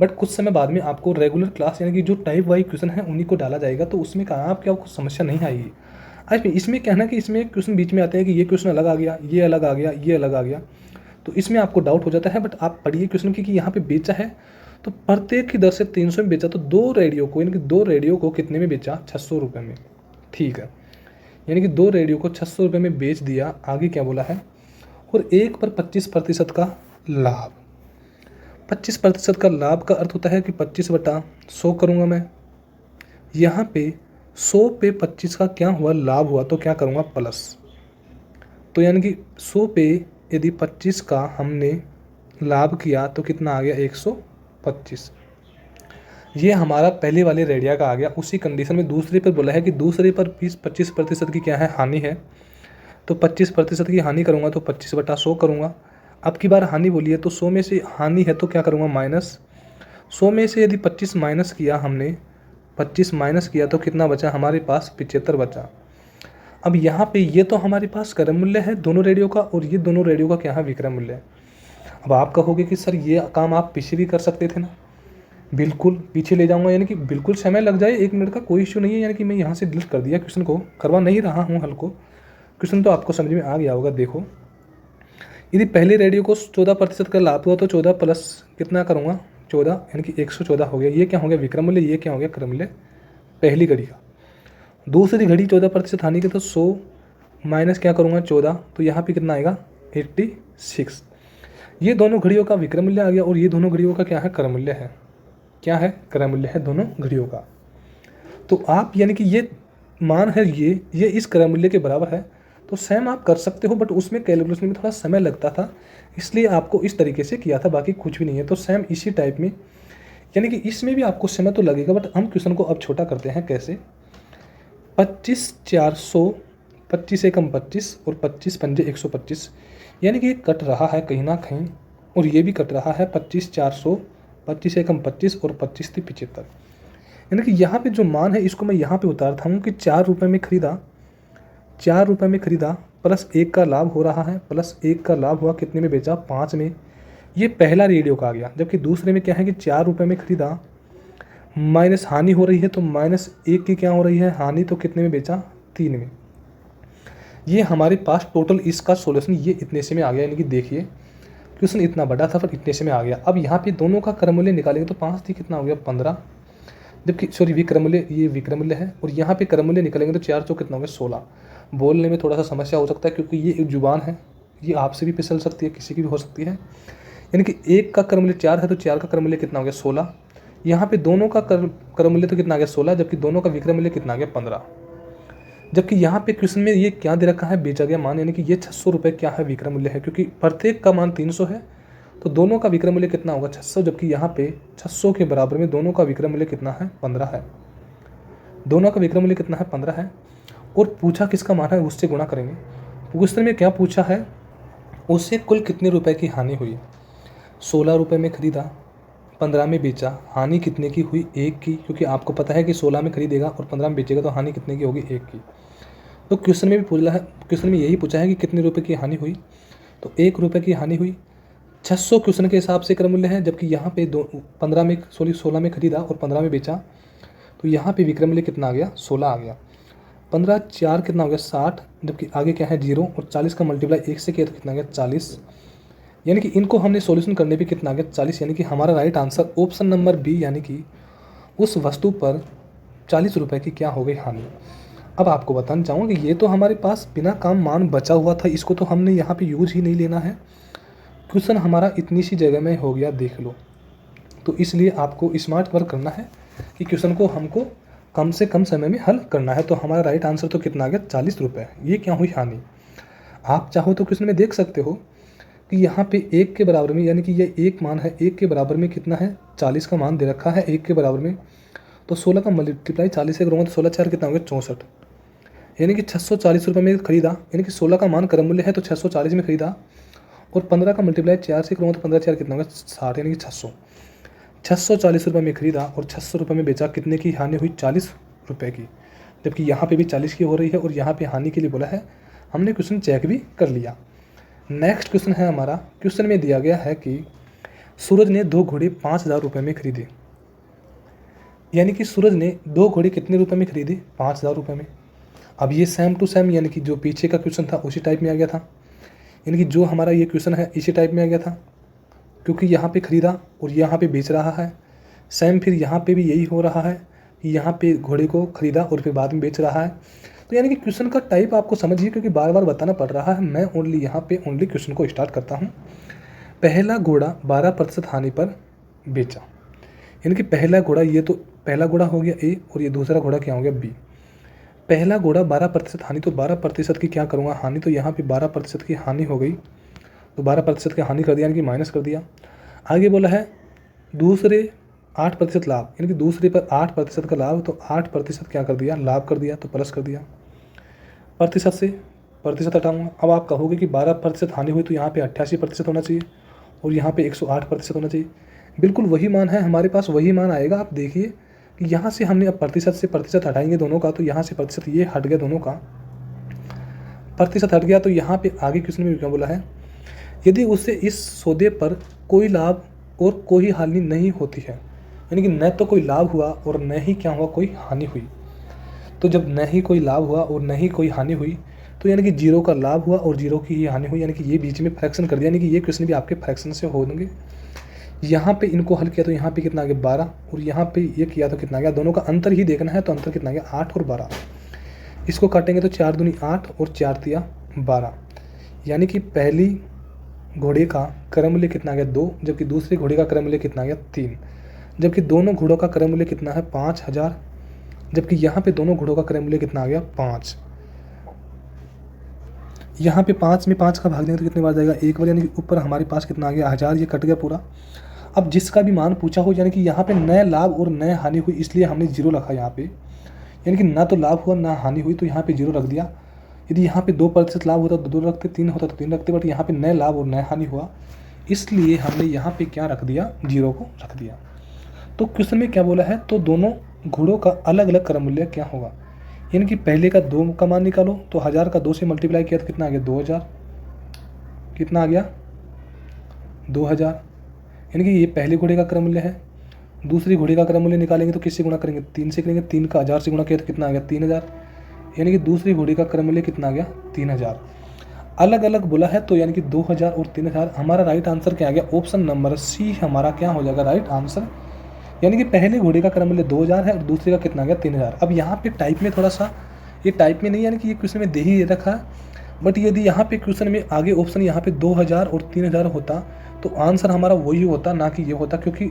बट कुछ समय बाद में आपको रेगुलर क्लास यानी कि जो टाइप वाइज क्वेश्चन है उन्हीं को डाला जाएगा। तो उसमें कहाँ आपकी आपको समस्या नहीं आएगी। आज इसमें क्या है ना कि इसमें क्वेश्चन बीच में आते हैं कि ये क्वेश्चन अलग आ गया, ये अलग आ गया, ये अलग आ गया, तो इसमें आपको डाउट हो जाता है। बट आप पढ़िए क्वेश्चन की कि यहाँ पे बेचा है तो प्रत्येक की दर से 300 में बेचा, तो 2 रेडियो को यानी कि 2 रेडियो को कितने में बेचा? 600 रुपये में। ठीक है, यानी कि 2 रेडियो को 600 रुपये में बेच दिया। आगे क्या बोला है? और 1 पर 25% का लाभ। 25% का लाभ का अर्थ होता है कि 25/100 करूँगा मैं। यहाँ पे 100 पे 25 का क्या हुआ? लाभ हुआ, तो क्या करूँगा? प्लस। तो यानी कि 100 पे यदि 25 का हमने लाभ किया तो कितना आ गया? 125। ये हमारा पहले वाले रेडिया का आ गया। उसी कंडीशन में दूसरे पर बोला है कि दूसरे पर 25% की क्या है? हानि है। तो 25% की हानि करूँगा तो 25/100 करूँगा। अब की बार हानि बोली है तो 100 में से हानि है तो क्या करूँगा? माइनस। 100 में से यदि 25 माइनस किया हमने, 25 माइनस किया तो कितना बचा हमारे पास? 75 बचा। अब यहाँ पे ये तो हमारे पास क्रय मूल्य है दोनों रेडियो का, और ये दोनों रेडियो का क्या है? विक्रय मूल्य है। अब आप कहोगे कि सर ये काम आप पीछे भी कर सकते थे ना। बिल्कुल पीछे ले जाऊंगा, यानी कि बिल्कुल समय लग जाए 1 मिनट का, कोई इश्यू नहीं है। यानी कि मैं यहाँ से डिलीट कर दिया क्वेश्चन को, करवा नहीं रहा हूँ हल को। क्वेश्चन तो आपको समझ में आ गया होगा। देखो, यदि पहले रेडियो को 14% का लाभ हुआ तो 14 प्लस कितना करूँगा? 14, यानी कि 114 हो गया। ये क्या हो गया? विक्रय मूल्य। ये क्या हो गया? क्रय मूल्य पहली घड़ी का। दूसरी घड़ी 14% हानि के, तो 100 माइनस क्या करूँगा? 14, तो यहाँ पे कितना आएगा? 86। ये दोनों घड़ियों का विक्रय मूल्य आ गया, और ये दोनों घड़ियों का क्या है? क्रय मूल्य है। क्या है? क्रय मूल्य है दोनों घड़ियों का। तो आप यानी कि ये मान है, ये इस क्रय मूल्य के बराबर है, तो सेम आप कर सकते हो, बट उसमें कैलकुलेशन में थोड़ा समय लगता था, इसलिए आपको इस तरीके से किया था, बाकी कुछ भी नहीं है। तो सेम इसी टाइप में, यानी कि इसमें भी आपको समय तो लगेगा, बट हम क्वेश्चन को अब छोटा करते हैं। कैसे? 25/400, 25 एकम 25 और 25 पंजे 125, यानी कि ये कट रहा है कहीं ना कहीं, और ये भी कट रहा है। 25/400, 25 एकम 25 और 25 थी 75, यानी कि यहाँ पे जो मान है इसको मैं यहाँ पे उतारता हूँ कि 4 रुपये में खरीदा, 4 रुपये में खरीदा, प्लस 1 का लाभ हो रहा है, प्लस 1 का लाभ हुआ कितने में बेचा? 5 में। ये पहला रेडियो का आ गया। जबकि दूसरे में क्या है कि 4 रुपये में खरीदा, माइनस हानि हो रही है, तो -1 की क्या हो रही है? हानि। तो कितने में बेचा? 3 में। ये हमारे पास टोटल इसका सोल्यूशन ये इतने से में आ गया। यानी कि देखिए क्वेश्चन इतना बड़ा था पर इतने से में आ गया। अब यहाँ पे दोनों का क्रय मूल्य निकालेंगे तो 5 थी, कितना हो गया? 15। जबकि सॉरी विक्रय मूल्य, ये विक्रय मूल्य है, और यहाँ पे क्रय मूल्य निकालेंगे तो 4 चौक कितना हो गया? 16। बोलने में थोड़ा सा समस्या हो सकता है क्योंकि ये एक जुबान है, ये आपसे भी फिसल सकती है, किसी की भी हो सकती है। यानी कि 1 का क्रय मूल्य 4 है तो 4 का क्रय मूल्य कितना हो गया? 16। यहाँ पे दोनों का क्रय मूल्य तो कितना आ गया? 16, जबकि दोनों का विक्रय मूल्य कितना आ गया? 15। जबकि यहाँ पे क्वेश्चन में ये क्या दे रखा है? बेचा गया मान, यानी कि ये 600 रुपये क्या है? विक्रय मूल्य है, क्योंकि प्रत्येक का मान 300 है, तो दोनों का विक्रय मूल्य कितना होगा? 600। जबकि यहाँ पे 600 के बराबर में दोनों का विक्रय मूल्य कितना है? 15 है। दोनों का विक्रय मूल्य कितना है? 15 है। और पूछा किसका मान है? उससे गुणा करेंगे। क्वेश्चन में क्या पूछा है? उससे कुल कितने रुपए की हानि हुई? 16 रुपये में खरीदा, 15 में बेचा, हानि कितने की हुई? 1 की, क्योंकि आपको पता है कि 16 में खरीदेगा और 15 में बेचेगा तो हानि कितने की होगी? 1 की। तो क्वेश्चन में भी पूछा है, क्वेश्चन में यही पूछा है कि कितने रुपए की हानि हुई, तो 1 रुपये की हानि हुई। 600 क्वेश्चन के हिसाब से क्रय मूल्य है, जबकि यहाँ पे 16 में खरीदा और 15 में बेचा, तो यहाँ पे विक्रय मूल्य कितना आ गया? 16 आ गया। 15 4 कितना हो गया? 60, जबकि आगे क्या है? 0, और 40 का मल्टीप्लाई 1 से किया तो कितना आ गया? 40। यानी कि इनको हमने सॉल्यूशन करने पे कितना आ गया? 40। यानी कि हमारा right answer option number B, यानी कि उस वस्तु पर 40 रुपये की क्या हो गई? हानि। अब आपको बताना चाहूँगा कि ये तो हमारे पास बिना काम मान बचा हुआ था, इसको तो हमने यहाँ पे यूज ही नहीं लेना है। क्वेश्चन हमारा इतनी सी जगह में हो गया, देख लो। तो इसलिए आपको स्मार्ट वर्क करना है कि क्वेश्चन को हमको कम से कम समय में हल करना है। तो हमारा राइट आंसर तो कितना आ गया? 40 रुपये। ये क्या हुई? हानि। आप चाहो तो क्वेश्चन में देख सकते हो कि यहाँ पे 1 के बराबर में, यानी कि ये 1 मान है, 1 के बराबर में कितना है? 40 का मान दे रखा है 1 के बराबर में, तो 16 का मल्टीप्लाई 40 से करूँगा तो 16 4 कितना हो गया? 64। यानी कि 640 रुपये में खरीदा, यानी कि 16 का मान क्रय मूल्य है तो 640 में खरीदा, और 15 का मल्टीप्लाई 4 से करूँगा तो 15 4 कितना होगा 60, यानी कि 600। 640 रुपये में खरीदा और 600 रुपये में बेचा, कितने की हानि हुई 40 रुपये की, जबकि यहाँ पे भी 40 की हो रही है और यहाँ पे हानि के लिए बोला है। हमने क्वेश्चन चेक भी कर लिया। नेक्स्ट क्वेश्चन है हमारा, क्वेश्चन में दिया गया है कि सूरज ने 2 घोड़े 5000 रुपये में खरीदे, यानी कि सूरज ने 2 घोड़े कितने रुपये में खरीदे 5000 रुपये में। अब ये सेम टू सेम, यानी कि जो पीछे का क्वेश्चन था उसी टाइप में आ गया था, यानी कि जो हमारा ये क्वेश्चन है इसी टाइप में आ गया था, क्योंकि यहाँ पे खरीदा और यहाँ पे बेच रहा है। सेम फिर यहाँ पे भी यही हो रहा है कि यहाँ पे घोड़े को खरीदा और फिर बाद में बेच रहा है। तो यानी कि क्वेश्चन का टाइप आपको समझिए, क्योंकि बार बार बताना पड़ रहा है। मैं ओनली यहाँ पे ओनली क्वेश्चन को स्टार्ट करता हूँ। पहला घोड़ा 12% हानि पर बेचा, यानी कि पहला घोड़ा, ये तो पहला घोड़ा हो गया ए और ये दूसरा घोड़ा क्या हो गया बी। पहला घोड़ा 12% हानि, तो 12% की क्या करूँगा हानि, तो यहाँ पे 12% की हानि हो गई, तो 12% की हानि कर दिया, यानी कि माइनस कर दिया। आगे बोला है दूसरे 8% लाभ, यानी कि दूसरे पर 8% का लाभ, तो 8% क्या कर दिया लाभ कर दिया, तो प्लस कर दिया। प्रतिशत से प्रतिशत हटाऊंगा। अब आप कहोगे कि 12% हानि हुई तो यहाँ पे 88% होना चाहिए और यहाँ पे 108% होना चाहिए। बिल्कुल वही मान है हमारे पास, वही मान आएगा। आप देखिए कि यहाँ से हमने अब प्रतिशत से प्रतिशत हटाएंगे दोनों का, तो यहाँ से प्रतिशत ये हट गया, दोनों का प्रतिशत हट गया। तो यहाँ पे आगे क्वेश्चन में क्या बोला है, यदि उससे इस सौदे पर कोई लाभ और कोई हानि नहीं होती है, यानी कि न तो कोई लाभ हुआ और न ही क्या हुआ कोई हानि हुई। तो जब न ही कोई लाभ हुआ और न ही कोई हानि हुई, तो यानी कि 0 का लाभ हुआ और 0 की ही हानि हुई, यानी कि ये बीच में फ्रैक्शन कर दिया, यानी कि ये क्वेश्चन भी आपके फ्रैक्शन से होंगे। यहाँ पे इनको हल किया तो यहाँ पे कितना आ गया 12, और यहाँ पे ये किया तो कितना आ गया, दोनों का अंतर ही देखना है, तो अंतर कितना आ गया 8 और 12। इसको काटेंगे तो 4 दूनी 8 और 4 तिया 12, यानी कि पहली घोड़े का क्रय मूल्य कितना आ गया 2, जबकि दूसरे घोड़े का क्रय मूल्य कितना आ गया 3, जबकि दोनों घोड़ों का क्रय मूल्य कितना है 5000, जबकि यहाँ पे दोनों घोड़ों का क्रय मूल्य कितना आ गया 5। यहाँ पे 5 में 5 का भाग देंगे तो कितने बार जाएगा 1 बार, यानी कि ऊपर हमारे पास कितना आ गया 1000, ये कट गया पूरा। अब जिसका भी मान पूछा हो, यानी कि यहाँ पे नए लाभ और नए हानि हुई, इसलिए हमने 0 रखा यहाँ पे, यानी कि ना तो लाभ हुआ ना हानि हुई, तो यहाँ पे 0 रख दिया। यदि यहाँ पे 2% लाभ होता तो 2 रखते, 3 होता तो 3 रखते, बट यहाँ पे नए लाभ और नए हानि हुआ, इसलिए हमने यहाँ पे क्या रख दिया 0 को रख दिया। तो क्वेश्चन में क्या बोला है, तो दोनों घोड़ों का अलग अलग क्रय मूल्य क्या होगा, यानी कि पहले का 2 का मान निकालो, तो 1000 का 2 से मल्टीप्लाई किया तो कितना आ गया 2000, कितना आ गया 2000, यानी कि ये पहले घोड़े का क्रय मूल्य है। दूसरी घोड़े का क्रय मूल्य निकालेंगे तो किससे गुणा करेंगे 3 से करेंगे, 3 का 1000 से गुणा किया तो कितना आ गया 3000, यानी कि दूसरी घोड़े का क्रय मूल्य कितना आ गया 3000। अलग अलग बोला है, तो यानी कि 2000 और 3000। हमारा राइट आंसर क्या आ गया, ऑप्शन नंबर सी हमारा क्या हो जाएगा राइट आंसर, यानी कि पहले घोड़े का क्रय मूल्य 2000 है और दूसरे का कितना आ गया 3000। अब यहाँ पे टाइप में थोड़ा सा, ये टाइप में नहीं, यानी कि ये क्वेश्चन में दे ही रखा है, बट यदि यहाँ पे क्वेश्चन में आगे ऑप्शन यहाँ पे 2000 और 3000 होता तो आंसर हमारा वही होता, ना कि ये होता, क्योंकि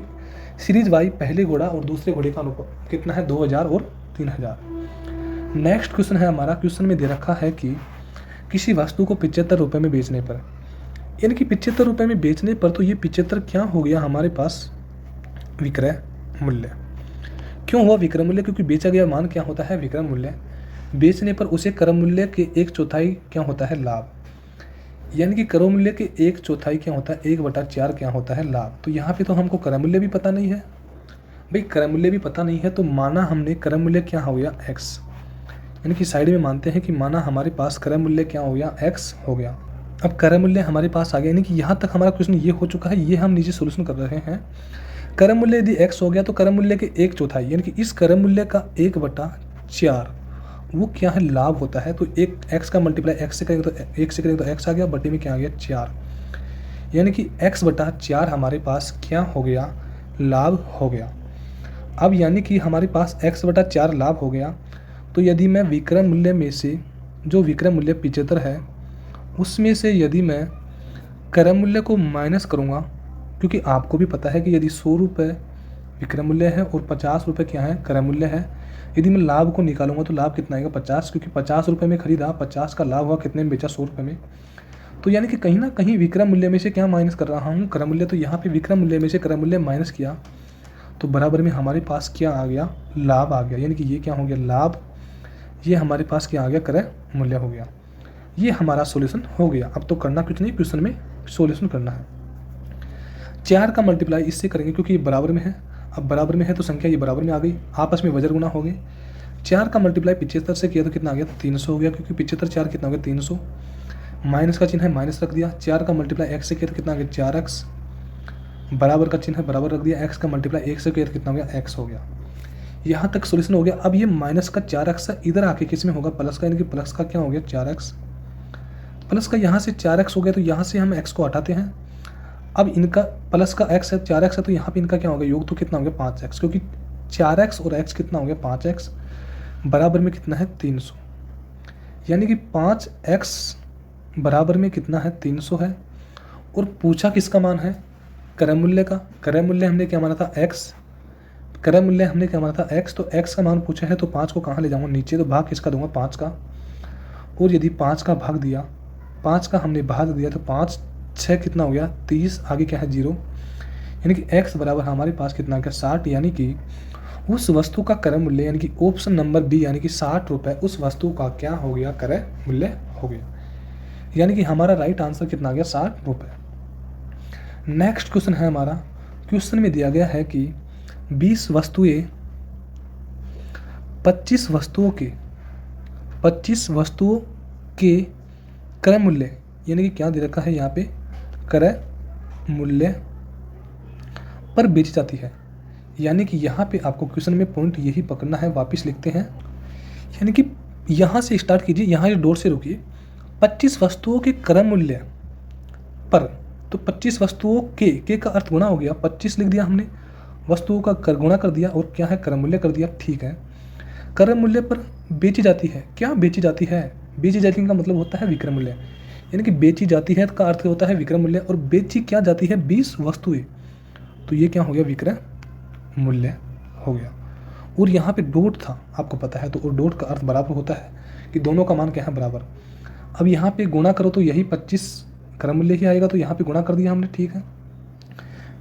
सीरीज वाई पहले घोड़ा और दूसरे घोड़े का अनुपात कितना है 2000 और 3000। नेक्स्ट क्वेश्चन है हमारा, क्वेश्चन में दे रखा है कि किसी वस्तु को 75 रुपये में बेचने पर, यानी कि 75 रुपये में बेचने पर, तो ये 75 क्या हो गया हमारे पास विक्रय मूल्य। क्यों हुआ विक्रय मूल्य, क्योंकि बेचा गया मान क्या होता है विक्रय मूल्य, बेचने पर उसे क्रय मूल्य के 1/4 क्या होता है लाभ, यानी कि क्रय मूल्य के 1/4 क्या होता है 1/4 क्या होता है लाभ। तो यहाँ पे तो हमको क्रय मूल्य भी पता नहीं है भाई, क्रय मूल्य भी पता नहीं है, तो माना हमने क्रय मूल्य क्या हो गया x, यानी कि साइड में मानते हैं कि माना हमारे पास क्रय मूल्य क्या हो गया x हो गया। अब क्रय मूल्य हमारे पास आ गया, यानी कि यहाँ तक हमारा क्वेश्चन ये हो चुका है, ये हम नीचे सोल्यूशन कर रहे हैं। क्रय मूल्य यदि x हो गया तो क्रय मूल्य के 1/4, यानी कि इस क्रय मूल्य का 1/4 वो क्या है लाभ होता है। तो एक x का मल्टीप्लाई x से करेंगे तो 1 से करेंगे तो x आ गया, बटे में क्या आ गया 4, यानी कि x/4 हमारे पास क्या हो गया लाभ हो गया। अब यानी कि हमारे पास x/4 लाभ हो गया, तो यदि मैं विक्रय मूल्य में से, जो विक्रय मूल्य 75 है, उसमें से यदि मैं क्रय मूल्य को माइनस करूँगा, क्योंकि आपको भी पता है कि यदि 100 रुपये विक्रय मूल्य है और 50 रुपये क्या है क्रय मूल्य है, यदि मैं लाभ को निकालूंगा तो लाभ कितना आएगा 50, क्योंकि 50 रुपये में खरीदा, 50 का लाभ हुआ, कितने में बेचा 100 रुपये में। तो यानी कि कहीं ना कहीं विक्रय मूल्य में से क्या माइनस कर रहा हूँ क्रय मूल्य, तो यहाँ पे विक्रय मूल्य में से क्रय मूल्य माइनस किया तो बराबर में हमारे पास क्या आ गया लाभ आ गया, यानी कि ये क्या हो गया लाभ, ये हमारे पास क्या आ गया क्रय मूल्य हो गया। ये हमारा सॉल्यूशन हो गया। अब तो करना कुछ नहीं, क्वेश्चन में सॉल्यूशन करना है। 4 का मल्टीप्लाई इससे करेंगे क्योंकि ये बराबर में है। अब बराबर में है तो संख्या ये बराबर में आ गई, आपस में वजर गुना हो गए। 4 का मल्टीप्लाई 75 से किया तो कितना आ गया 300 हो गया, क्योंकि 75 4 कितना हो गया 300। माइनस का चिन्ह है, माइनस रख दिया। 4 का मल्टीप्लाई x से किया तो कितना आ गया 4x। बराबर का चिन्ह है, बराबर रख दिया। x का मल्टीप्लाई 1 से किया तो कितना हो गया x हो गया। यहाँ तक सोल्यूशन हो गया। अब ये माइनस का 4x इधर आके किस में होगा प्लस का, यानी कि प्लस का क्या हो गया 4x। प्लस का यहाँ से 4x हो गया तो यहाँ से हम x को हटाते हैं। अब इनका प्लस का x है 4x है तो यहाँ पे इनका क्या हो गया योग, तो कितना हो गया 5x, क्योंकि 4x और x कितना हो गया 5x, बराबर में कितना है 300। यानी कि 5x बराबर में कितना है 300 है। और पूछा किसका मान है, क्रय मूल्य का। क्रय मूल्य हमने क्या माना था x, क्रय मूल्य हमने क्या माना था x, तो x का मान पूछा है तो 5 को कहाँ ले जाऊँगा नीचे, तो भाग किसका दूंगा 5 का। और यदि 5 का भाग दिया, 5 का हमने भाग दिया तो 5 6 कितना हो गया 30, आगे क्या है 0, यानी कि x बराबर हमारे पास कितना आ गया 60। यानी कि उस वस्तु का क्रय मूल्य, यानी कि ऑप्शन नंबर बी, यानी कि 60 रुपये उस वस्तु का क्या हो गया क्रय मूल्य हो गया। यानी कि हमारा राइट आंसर कितना आ गया 60 रुपये। नेक्स्ट क्वेश्चन है हमारा, क्वेश्चन में दिया गया है कि 20 वस्तुएं 25 वस्तुओं के क्रय मूल्य, यानी कि क्या दे रखा है यहाँ पे क्रय मूल्य पर बेची जाती है। यानी कि यहाँ पे आपको क्वेश्चन में पॉइंट यही पकड़ना है, वापस लिखते हैं। यानी कि यहाँ से स्टार्ट कीजिए, यहाँ डोर से रुकिए। 25 वस्तुओं के क्रय मूल्य पर, तो 25 वस्तुओं के का अर्थ गुणा हो गया, 25 लिख दिया हमने, वस्तुओं का गुणा कर दिया और क्या है क्रय मूल्य कर दिया। ठीक है, क्रय मूल्य पर बेची जाती है। क्या बेची जाती है, बेची जाती का मतलब होता है विक्रय मूल्य, यानी कि बेची जाती है का अर्थ होता है विक्रय मूल्य, और बेची क्या जाती है 20 वस्तुएं, तो ये क्या हो गया विक्रय मूल्य हो गया। और यहाँ पे डॉट था आपको पता है, तो और डॉट का अर्थ बराबर होता है कि दोनों का मान क्या है बराबर। अब यहाँ पे गुणा करो तो यही 25 क्रय मूल्य ही आएगा, तो यहाँ पे गुणा कर दिया हमने। ठीक है,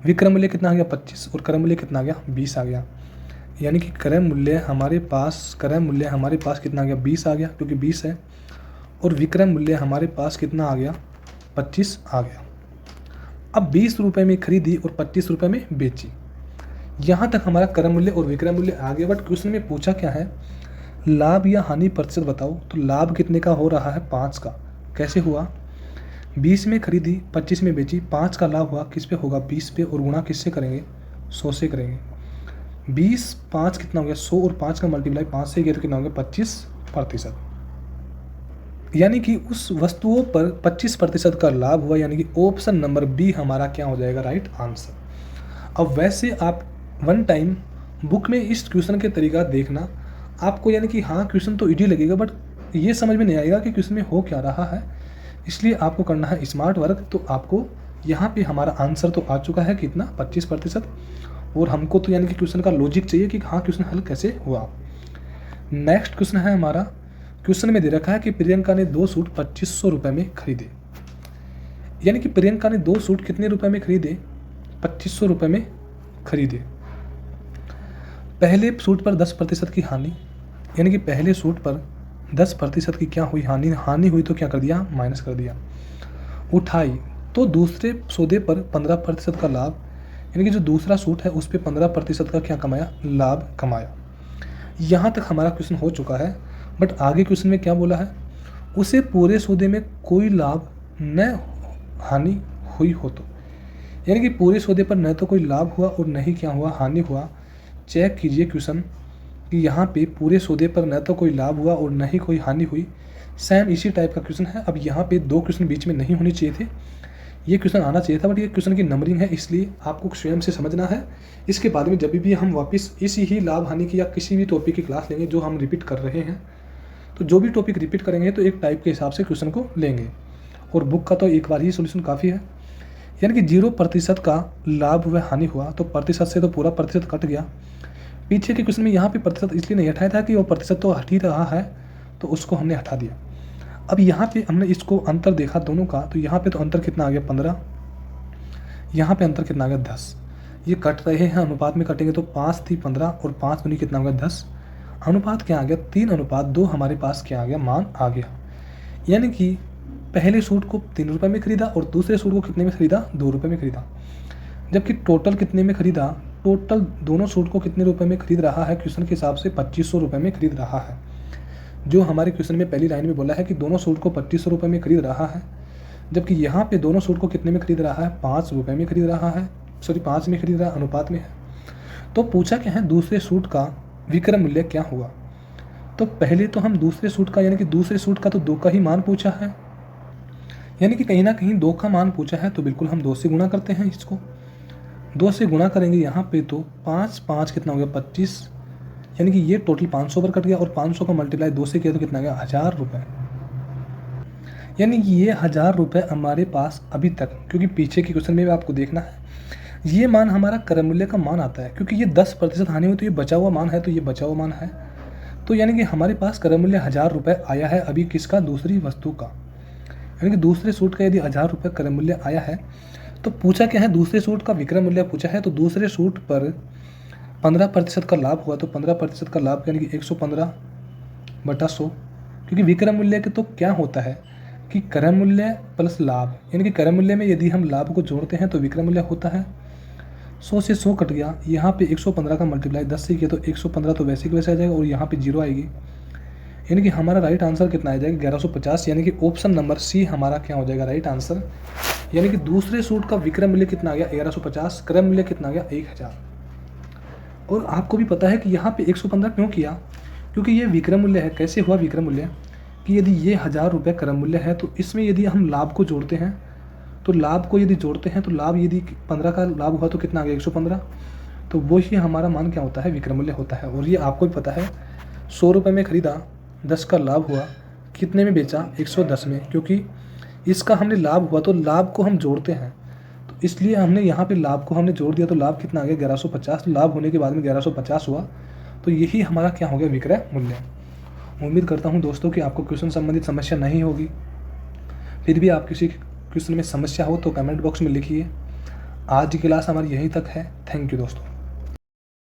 विक्रय मूल्य कितना आ गया 25 और क्रय मूल्य कितना आ गया 20 आ गया। यानी कि क्रय मूल्य हमारे पास कितना आ गया 20 आ गया, क्योंकि 20 है, और विक्रय मूल्य हमारे पास कितना आ गया 25 आ गया। अब 20 रुपये में खरीदी और 25 रुपये में बेची, यहाँ तक हमारा क्रय मूल्य और विक्रय मूल्य आ गया। बट क्वेश्चन में पूछा क्या है, लाभ या हानि प्रतिशत बताओ। तो लाभ कितने का हो रहा है 5 का, कैसे हुआ 20 में खरीदी 25 में बेची, 5 का लाभ हुआ किस पे होगा 20 पे, और गुणा किससे करेंगे 100 से करेंगे। 20 5 कितना हो गया 100, और 5 का मल्टीप्लाई 5 से किया तो कितना हो गया 25%। यानी कि उस वस्तुओं पर 25% का लाभ हुआ, यानी कि ऑप्शन नंबर बी हमारा क्या हो जाएगा राइट आंसर। अब वैसे आप वन टाइम बुक में इस क्वेश्चन के तरीका देखना आपको, यानी कि हाँ क्वेश्चन तो इजी लगेगा बट ये समझ में नहीं आएगा कि क्वेश्चन में हो क्या रहा है, इसलिए आपको करना है स्मार्ट वर्क। तो आपको यहाँ पे हमारा आंसर तो आ चुका है कितना 25%, और हमको तो यानी कि क्वेश्चन का लॉजिक चाहिए कि हाँ क्वेश्चन हल कैसे हुआ। नेक्स्ट क्वेश्चन है हमारा, क्वेश्चन में दे रखा है कि प्रियंका ने 2 सूट 2500 रुपये में खरीदे। यानी कि प्रियंका ने 2 सूट कितने रुपए में खरीदे 2500 रुपये में खरीदे। पहले सूट पर 10% की हानि, यानी कि पहले सूट पर 10% की क्या हुई हानि हुई, तो क्या कर दिया माइनस कर दिया। उठाई तो दूसरे सौदे पर 15% का लाभ, यानी कि जो दूसरा सूट है उस पर 15% का क्या कमाया लाभ कमाया। यहाँ तक हमारा क्वेश्चन हो चुका है। बट आगे क्वेश्चन में क्या बोला है, उसे पूरे सौदे में कोई लाभ न हानि हुई हो तो, यानी कि पूरे सौदे पर न तो कोई लाभ हुआ और न ही क्या हुआ हानि हुआ। चेक कीजिए क्वेश्चन कि यहाँ पे पूरे सौदे पर न तो कोई लाभ हुआ और न ही कोई हानि हुई, सेम इसी टाइप का क्वेश्चन है। अब यहाँ पे 2 क्वेश्चन बीच में नहीं होने चाहिए थे, ये क्वेश्चन आना चाहिए था, बट ये क्वेश्चन की नंबरिंग है इसलिए आपको स्वयं से समझना है। इसके बाद में जब भी हम वापस इसी ही लाभ हानि की या किसी भी टॉपिक की क्लास लेंगे जो हम रिपीट कर रहे हैं, तो जो भी टॉपिक रिपीट करेंगे तो एक टाइप के हिसाब से क्वेश्चन को लेंगे, और बुक का तो एक बार ही सोल्यूशन काफ़ी है। यानी कि 0% का लाभ व हानि हुआ, तो प्रतिशत से तो पूरा प्रतिशत कट गया। पीछे के क्वेश्चन में यहाँ पे प्रतिशत इसलिए नहीं हटाया था कि वो प्रतिशत तो हट ही रहा है, तो उसको हमने हटा दिया। अब यहाँ पे हमने इसको अंतर देखा दोनों का, तो यहाँ पे तो अंतर कितना आ गया 15, यहाँ पे अंतर कितना आ गया 10। ये कट रहे हैं अनुपात में कटेंगे तो 5 थी 15 और 5 दूनी कितना हो गया 10। अनुपात क्या आ गया 3:2 हमारे पास क्या आ गया मान आ गया। यानी कि पहले सूट को 3 रुपये में खरीदा और दूसरे सूट को कितने में खरीदा, 2 रुपये में खरीदा। जबकि टोटल कितने में खरीदा, टोटल दोनों सूट को कितने रुपए में खरीद रहा है, क्वेश्चन के हिसाब से 2500 रुपये में खरीद रहा है। जो हमारे क्वेश्चन में पहली लाइन में बोला है कि दोनों सूट को 2500 रुपये में खरीद रहा है, जबकि यहाँ पे दोनों सूट को कितने में खरीद रहा है, 5 रुपये में खरीद रहा है, 5 में खरीद रहा है, अनुपात में है। तो पूछा क्या है, दूसरे सूट का विक्रय मूल्य क्या हुआ। तो पहले तो हम दूसरे सूट का, यानी कि दूसरे सूट का तो 2 का ही मान पूछा है, यानी कि कहीं ना कहीं 2 का मान पूछा है, तो बिल्कुल हम 2 से गुणा करते हैं। इसको 2 से गुणा करेंगे यहाँ पे, तो 5 कितना हो गया, 25, यानी कि ये टोटल 500 पर कट गया और 500 का मल्टीप्लाई 2 से किया तो कितना गया, 1000 रुपये। यानी कि ये 1000 रुपये हमारे पास अभी तक, क्योंकि पीछे के क्वेश्चन में भी आपको देखना है, ये मान हमारा क्रय मूल्य का मान आता है, क्योंकि ये 10% हानि हुई तो ये बचा हुआ मान है, तो ये बचा हुआ मान है। तो यानी कि हमारे पास क्रय मूल्य 1000 रुपये आया है अभी, किसका, दूसरी वस्तु का, यानी कि दूसरे सूट का यदि 1000 रुपये क्रय मूल्य आया है। तो पूछा क्या है, दूसरे सूट का विक्रय मूल्य पूछा है, तो दूसरे सूट पर 15% का लाभ हुआ, तो 15% का लाभ यानी कि 115/100, क्योंकि विक्रय मूल्य के तो क्या होता है कि क्रय मूल्य प्लस लाभ, यानी कि क्रय मूल्य में यदि हम लाभ को जोड़ते हैं तो विक्रय मूल्य होता है। 100 से 100 कट गया, यहाँ पे 115 का मल्टीप्लाई 10 से किया तो 115 तो वैसे की वैसे आ जाएगा और यहाँ पे 0 आएगी, यानी कि हमारा राइट आंसर कितना आ जाएगा, 1150, यानी कि ऑप्शन नंबर सी हमारा क्या हो जाएगा, राइट आंसर। यानी कि दूसरे सूट का विक्रय मूल्य कितना आ गया, 1150, क्रय मूल्य कितना आ गया, 1000। और आपको भी पता है कि यहाँ पे 115 क्यों किया, क्योंकि ये विक्रय मूल्य है। कैसे हुआ विक्रय मूल्य, कि यदि ये 1000 रुपये क्रय मूल्य है, तो इसमें यदि हम लाभ को जोड़ते हैं, तो लाभ को यदि जोड़ते हैं तो लाभ यदि 15 का लाभ हुआ तो कितना आ गया, 115, तो वो ही हमारा मान क्या होता है, विक्रय मूल्य होता है। और ये आपको भी पता है, 100 रुपये में खरीदा, 10 का लाभ हुआ, कितने में बेचा, 110 में, क्योंकि इसका हमने लाभ हुआ तो लाभ को हम जोड़ते हैं, तो इसलिए हमने यहाँ पे लाभ को हमने जोड़ दिया, तो लाभ कितना आ गया, 1150, लाभ होने के बाद में 1150 हुआ, तो यही हमारा क्या हो गया, विक्रय मूल्य। उम्मीद करता हूँ दोस्तों कि आपको क्वेश्चन संबंधित समस्या नहीं होगी। फिर भी आप किसी क्वेश्चन में समस्या हो तो कमेंट बॉक्स में लिखिए। आज की क्लास हमारी यहीं तक है। थैंक यू दोस्तों।